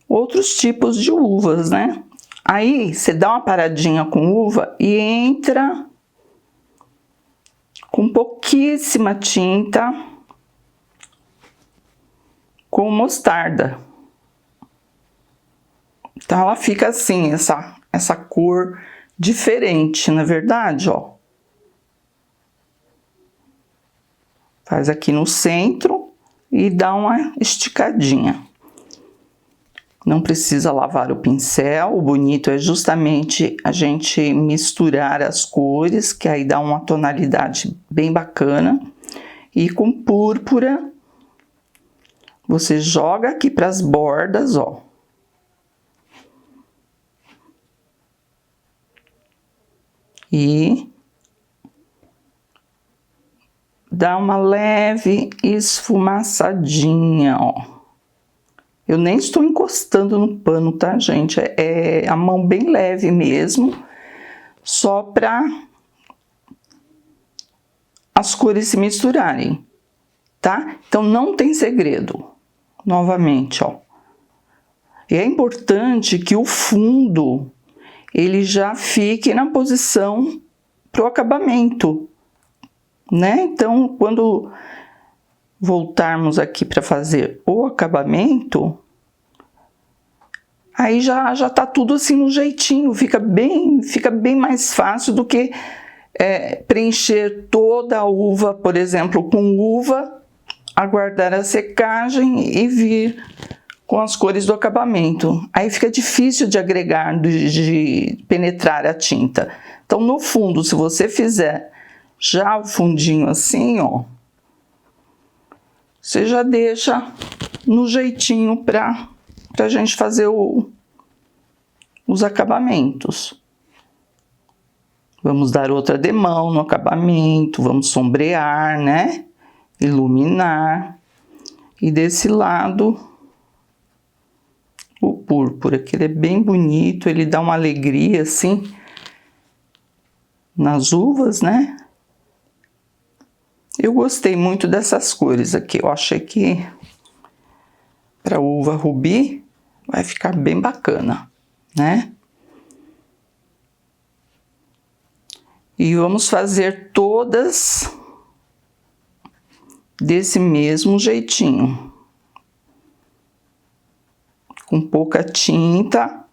outros tipos de uvas, né? Aí, você dá uma paradinha com uva e entra com pouquíssima tinta com mostarda. Então, ela fica assim, essa cor diferente, na verdade, ó. Faz aqui no centro e dá uma esticadinha. Não precisa lavar o pincel, o bonito é justamente a gente misturar as cores, que aí dá uma tonalidade bem bacana. E com púrpura, você joga aqui para as bordas, ó. E dá uma leve esfumaçadinha, ó. Eu nem estou encostando no pano, tá, gente? É a mão bem leve mesmo, só para as cores se misturarem, tá? Então, não tem segredo, novamente, ó. E é importante que o fundo, ele já fique na posição pro acabamento, né? Então, quando voltarmos aqui para fazer o acabamento, aí já tá tudo assim no jeitinho, fica bem mais fácil do que preencher toda a uva, por exemplo, com uva, aguardar a secagem e vir com as cores do acabamento. Aí fica difícil de agregar, de penetrar a tinta. Então, no fundo, se você fizer já o fundinho assim, ó, você já deixa no jeitinho pra gente fazer os acabamentos. Vamos dar outra demão no acabamento, vamos sombrear, né? Iluminar. E desse lado, o púrpura, que ele é bem bonito, ele dá uma alegria, assim, nas uvas, né? Eu gostei muito dessas cores aqui, eu achei que para uva rubi vai ficar bem bacana, né? E vamos fazer todas desse mesmo jeitinho. Com pouca tinta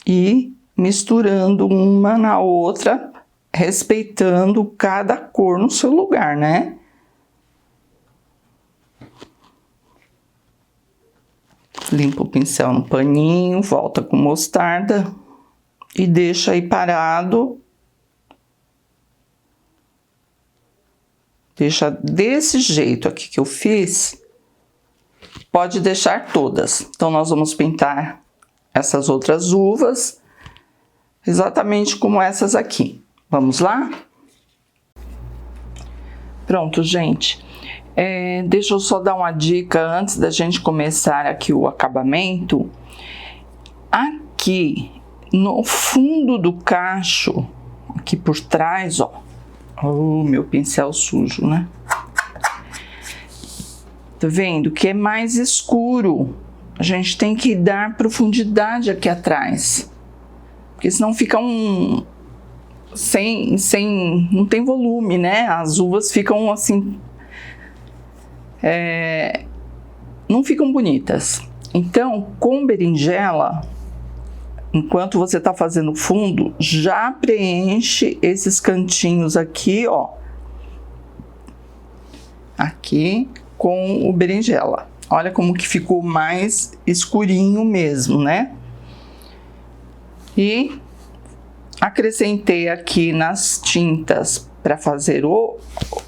e misturando uma na outra, respeitando cada cor no seu lugar, né? Limpa o pincel no paninho, volta com mostarda e deixa aí parado. Deixa desse jeito aqui que eu fiz. Pode deixar todas. Então, nós vamos pintar essas outras uvas exatamente como essas aqui. Vamos lá? Pronto, gente. Deixa eu só dar uma dica antes da gente começar aqui o acabamento. Aqui no fundo do cacho, aqui por trás, ó. Oh, meu pincel sujo, né? Tá vendo? Que é mais escuro. A gente tem que dar profundidade aqui atrás. Porque senão fica não tem volume, né? As uvas ficam assim... não ficam bonitas. Então, com berinjela, enquanto você tá fazendo o fundo, já preenche esses cantinhos aqui, ó. Aqui com o berinjela. Olha como que ficou mais escurinho mesmo, né? E acrescentei aqui nas tintas para fazer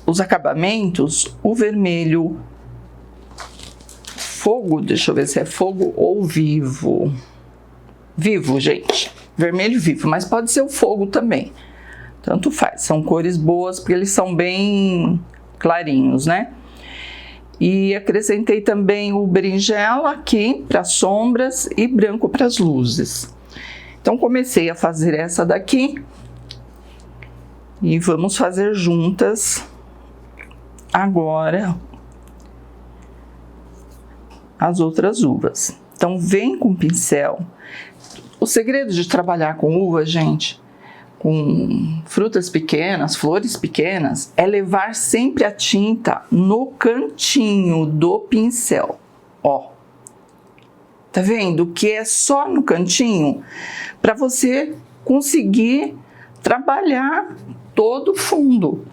os acabamentos, o vermelho fogo, deixa eu ver se é fogo ou vivo. Vivo, gente. Vermelho vivo, mas pode ser o fogo também. Tanto faz, são cores boas porque eles são bem clarinhos, né? E acrescentei também o berinjela aqui para sombras e branco para as luzes. Então, comecei a fazer essa daqui. E vamos fazer juntas agora as outras uvas. Então, vem com o pincel. O segredo de trabalhar com uva, gente, com frutas pequenas, flores pequenas, é levar sempre a tinta no cantinho do pincel. Ó, tá vendo? Que é só no cantinho para você conseguir trabalhar todo o fundo.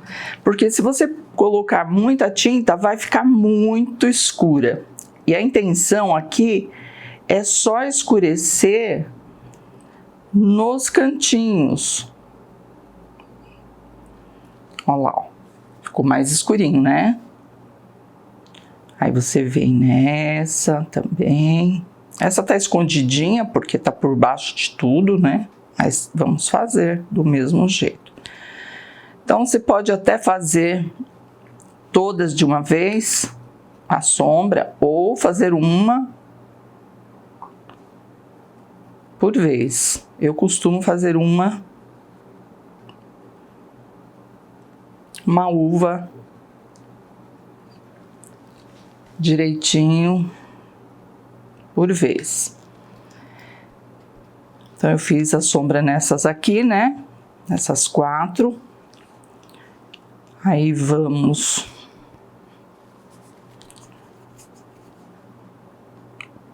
Porque se você colocar muita tinta, vai ficar muito escura. E a intenção aqui é só escurecer nos cantinhos. Olha lá, ó. Ficou mais escurinho, né? Aí você vem nessa também. Essa tá escondidinha porque tá por baixo de tudo, né? Mas vamos fazer do mesmo jeito. Então, você pode até fazer todas de uma vez, a sombra, ou fazer uma por vez. Eu costumo fazer uma uva direitinho por vez. Então, eu fiz a sombra nessas aqui, né? Nessas 4. Aí, vamos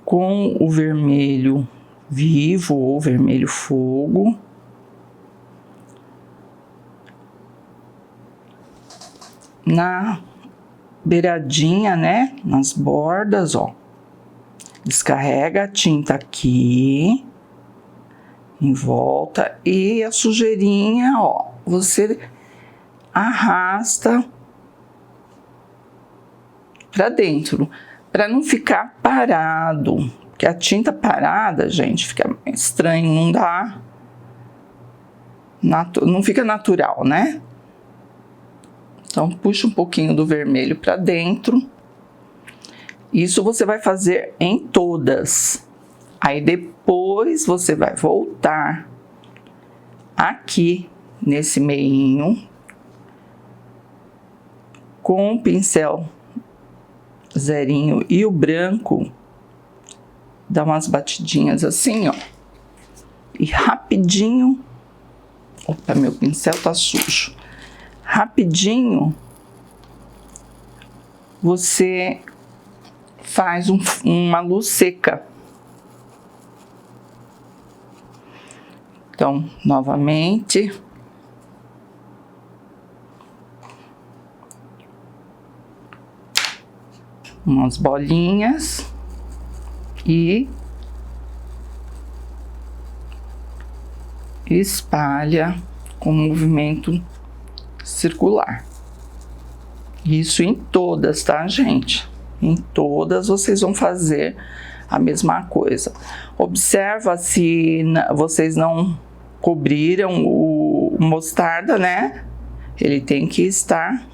com o vermelho vivo ou vermelho fogo. Na beiradinha, né? Nas bordas, ó. Descarrega a tinta aqui, em volta, e a sujeirinha, ó, você arrasta pra dentro, pra não ficar parado, porque a tinta parada, gente, fica estranho, não dá, não fica natural, né? Então, puxa um pouquinho do vermelho pra dentro. Isso você vai fazer em todas. Aí depois você vai voltar aqui nesse meinho com o pincel zerinho e o branco, dá umas batidinhas assim, ó. E rapidinho, opa, meu pincel tá sujo. Rapidinho você faz uma luz seca. Então, novamente, umas bolinhas e espalha com movimento circular. Isso em todas, tá, gente? Em todas vocês vão fazer a mesma coisa. Observa se vocês não cobriram o mostarda, né? Ele tem que estar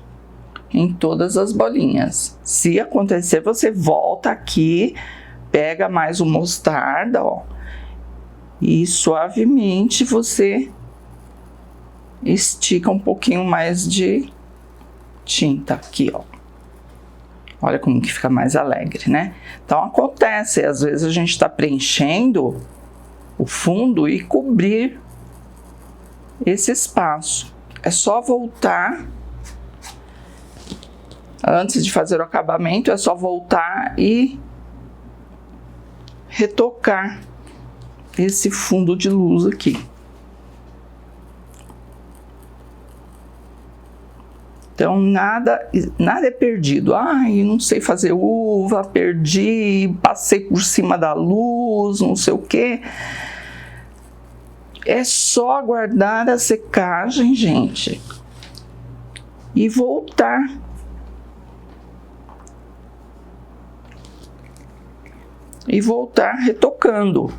em todas as bolinhas. Se acontecer, você volta aqui, pega mais o mostarda, ó, e suavemente você estica um pouquinho mais de tinta aqui, ó. Olha como que fica mais alegre, né? Então, acontece, às vezes a gente tá preenchendo o fundo e cobrir esse espaço. É só voltar, antes de fazer o acabamento, é só voltar e retocar esse fundo de luz aqui. Então, nada é perdido. Ai, não sei fazer uva, perdi, passei por cima da luz, não sei o quê. É só aguardar a secagem, gente, e voltar. E voltar retocando.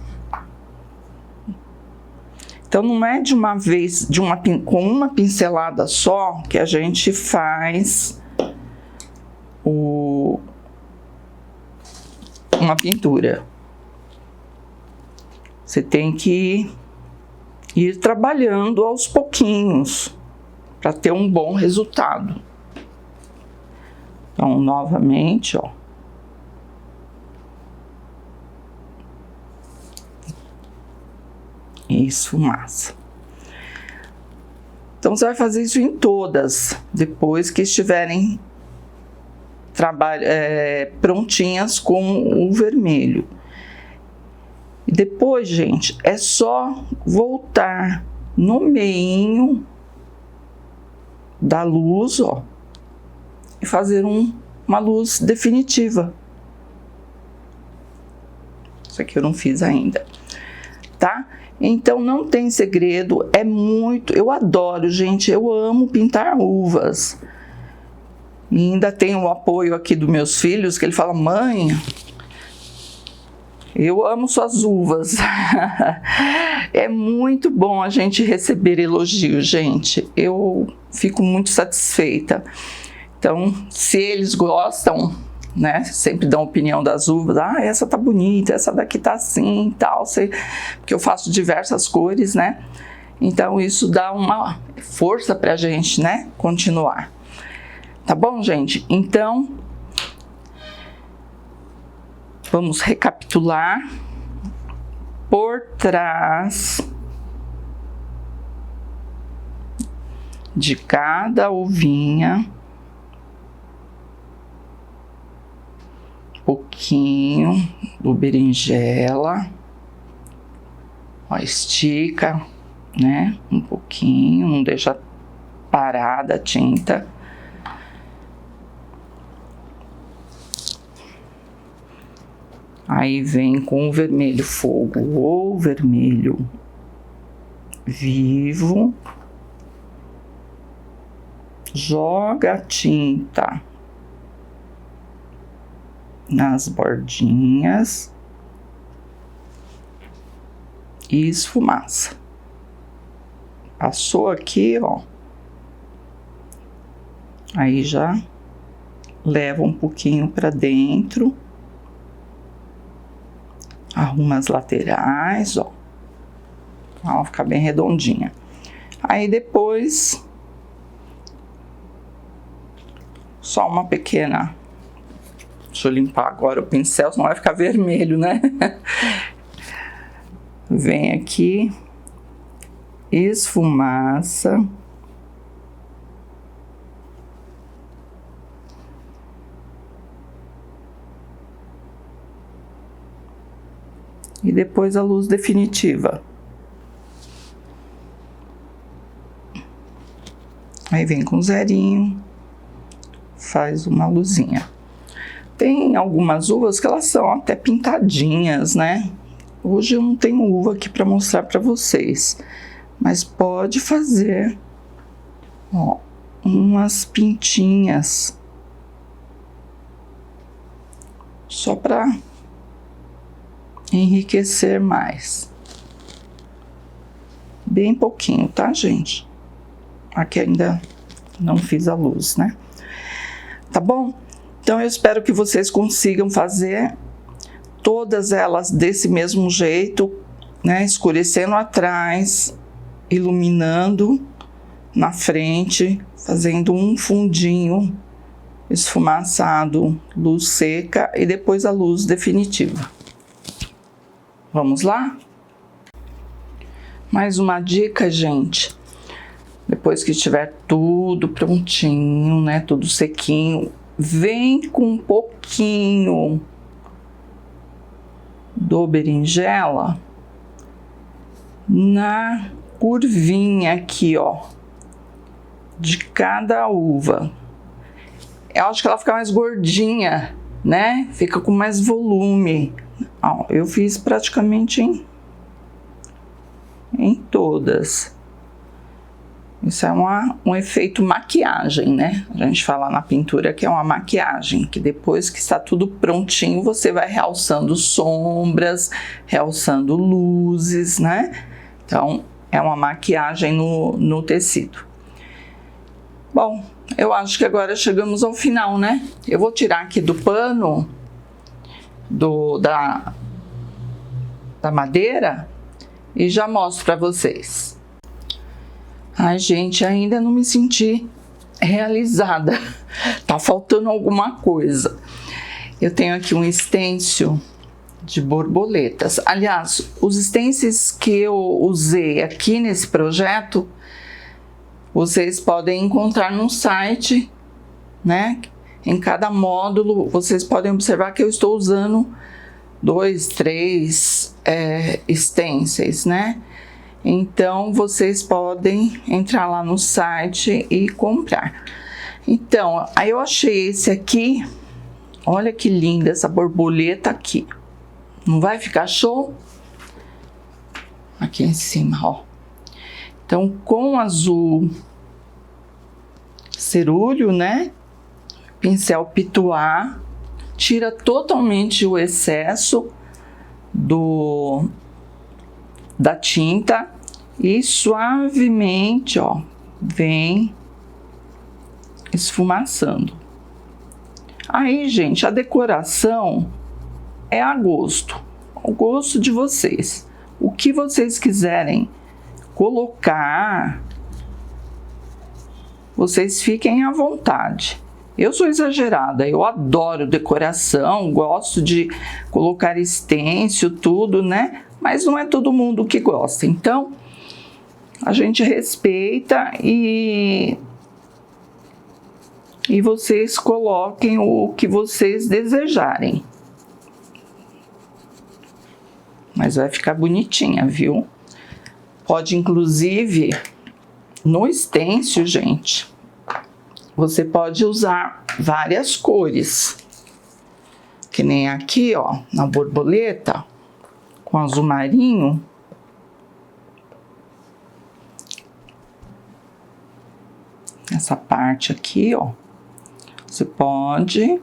Então, não é de uma vez, com uma pincelada só, que a gente faz uma pintura. Você tem que ir trabalhando aos pouquinhos para ter um bom resultado. Então, novamente, ó. Esfumaça. Então, você vai fazer isso em todas, depois que estiverem prontinhas com o vermelho. E depois, gente, é só voltar no meinho da luz, ó, e fazer uma luz definitiva. Isso aqui eu não fiz ainda, tá? Então não tem segredo, é muito, eu adoro, gente, eu amo pintar uvas. E ainda tenho o apoio aqui dos meus filhos, que ele fala: mãe, eu amo suas uvas. É muito bom a gente receber elogios, gente. Eu fico muito satisfeita. Então, se eles gostam, né, sempre dão opinião das uvas. Ah, essa tá bonita, essa daqui tá assim e tal. Porque eu faço diversas cores, né? Então, isso dá uma força pra gente, né, continuar. Tá bom, gente? Então, vamos recapitular. Por trás de cada uvinha, um pouquinho do berinjela. Ó, estica, né? Um pouquinho, não deixa parada a tinta. Aí vem com o vermelho fogo ou vermelho vivo, joga a tinta nas bordinhas e esfumaça. Passou aqui, ó, aí já leva um pouquinho para dentro. Arruma as laterais, ó. Ela vai ficar bem redondinha. Aí depois, só uma pequena... Deixa eu limpar agora o pincel, senão vai ficar vermelho, né? Vem aqui, esfumaça. E depois a luz definitiva. Aí vem com zerinho, faz uma luzinha. Tem algumas uvas que elas são até pintadinhas, né? Hoje eu não tenho uva aqui para mostrar para vocês, mas pode fazer, ó, umas pintinhas. Só para enriquecer mais. Bem pouquinho, tá, gente? Aqui ainda não fiz a luz, né? Tá bom? Então eu espero que vocês consigam fazer todas elas desse mesmo jeito, né? Escurecendo atrás, iluminando na frente, fazendo um fundinho esfumaçado, luz seca e depois a luz definitiva. Vamos lá? Mais uma dica, gente. Depois que estiver tudo prontinho, né? Tudo sequinho, vem com um pouquinho do berinjela na curvinha aqui, ó, de cada uva. Eu acho que ela fica mais gordinha, né? Fica com mais volume. Ó, eu fiz praticamente em todas. Isso é um efeito maquiagem, né? A gente fala na pintura que é uma maquiagem, que depois que está tudo prontinho, você vai realçando sombras, realçando luzes, né? Então, é uma maquiagem no tecido. Bom, eu acho que agora chegamos ao final, né? Eu vou tirar aqui do pano da madeira e já mostro para vocês. Ai, gente, ainda não me senti realizada. Tá faltando alguma coisa. Eu tenho aqui um stencil de borboletas. Aliás, os stencils que eu usei aqui nesse projeto, vocês podem encontrar no site, né? Em cada módulo, vocês podem observar que eu estou usando 2, 3 stencils, né? Então, vocês podem entrar lá no site e comprar. Então, aí eu achei esse aqui. Olha que linda essa borboleta aqui, Não vai ficar show? Aqui em cima, ó. Então, com azul cerúleo, né? Pincel pituá, tira totalmente o excesso da tinta e suavemente, ó, vem esfumaçando. Aí, gente, a decoração é a gosto, o gosto de vocês. O que vocês quiserem colocar, vocês fiquem à vontade. Eu sou exagerada, eu adoro decoração, gosto de colocar estêncil, tudo, né? Mas não é todo mundo que gosta. Então, a gente respeita e vocês coloquem o que vocês desejarem. Mas vai ficar bonitinha, viu? Pode, inclusive, no estêncil, gente, você pode usar várias cores. Que nem aqui, ó, na borboleta, com azul marinho. Essa parte aqui, ó, você pode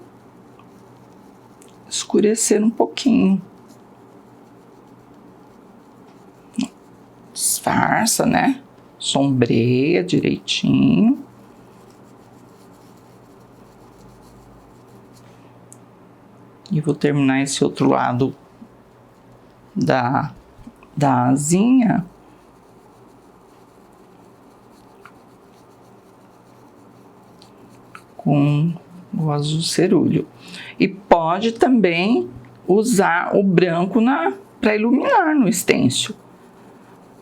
escurecer um pouquinho. Disfarça, né? Sombreia direitinho. E vou terminar esse outro lado da asinha. Com o azul cerúleo. E pode também usar o branco para iluminar no estêncil.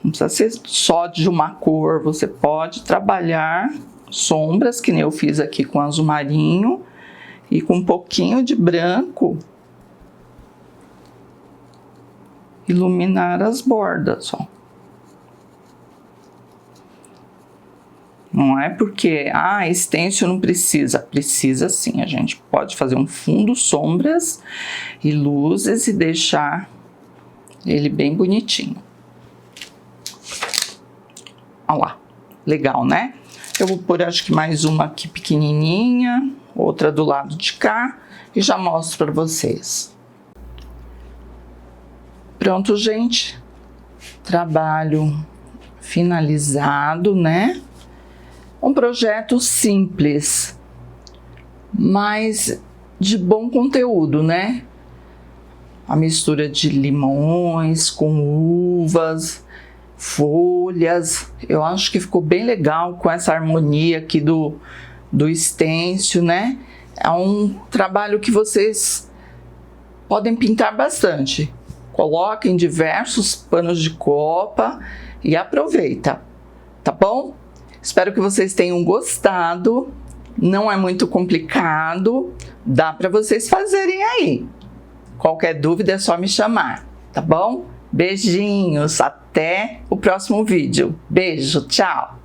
Não precisa ser só de uma cor, você pode trabalhar sombras, que nem eu fiz aqui com azul marinho, e com um pouquinho de branco, iluminar as bordas, ó. Não é porque, estêncil não precisa. Precisa sim, a gente pode fazer um fundo, sombras e luzes e deixar ele bem bonitinho. Olha lá, legal, né? Eu vou pôr, acho que mais uma aqui pequenininha, outra do lado de cá e já mostro para vocês. Pronto, gente. Trabalho finalizado, né? Um projeto simples, mas de bom conteúdo, né? A mistura de limões com uvas, folhas. Eu acho que ficou bem legal com essa harmonia aqui do estêncil, né? É um trabalho que vocês podem pintar bastante. Coloquem diversos panos de copa e aproveita, tá bom? Espero que vocês tenham gostado. Não é muito complicado, dá para vocês fazerem aí. Qualquer dúvida é só me chamar, tá bom? Beijinhos, até o próximo vídeo. Beijo, tchau!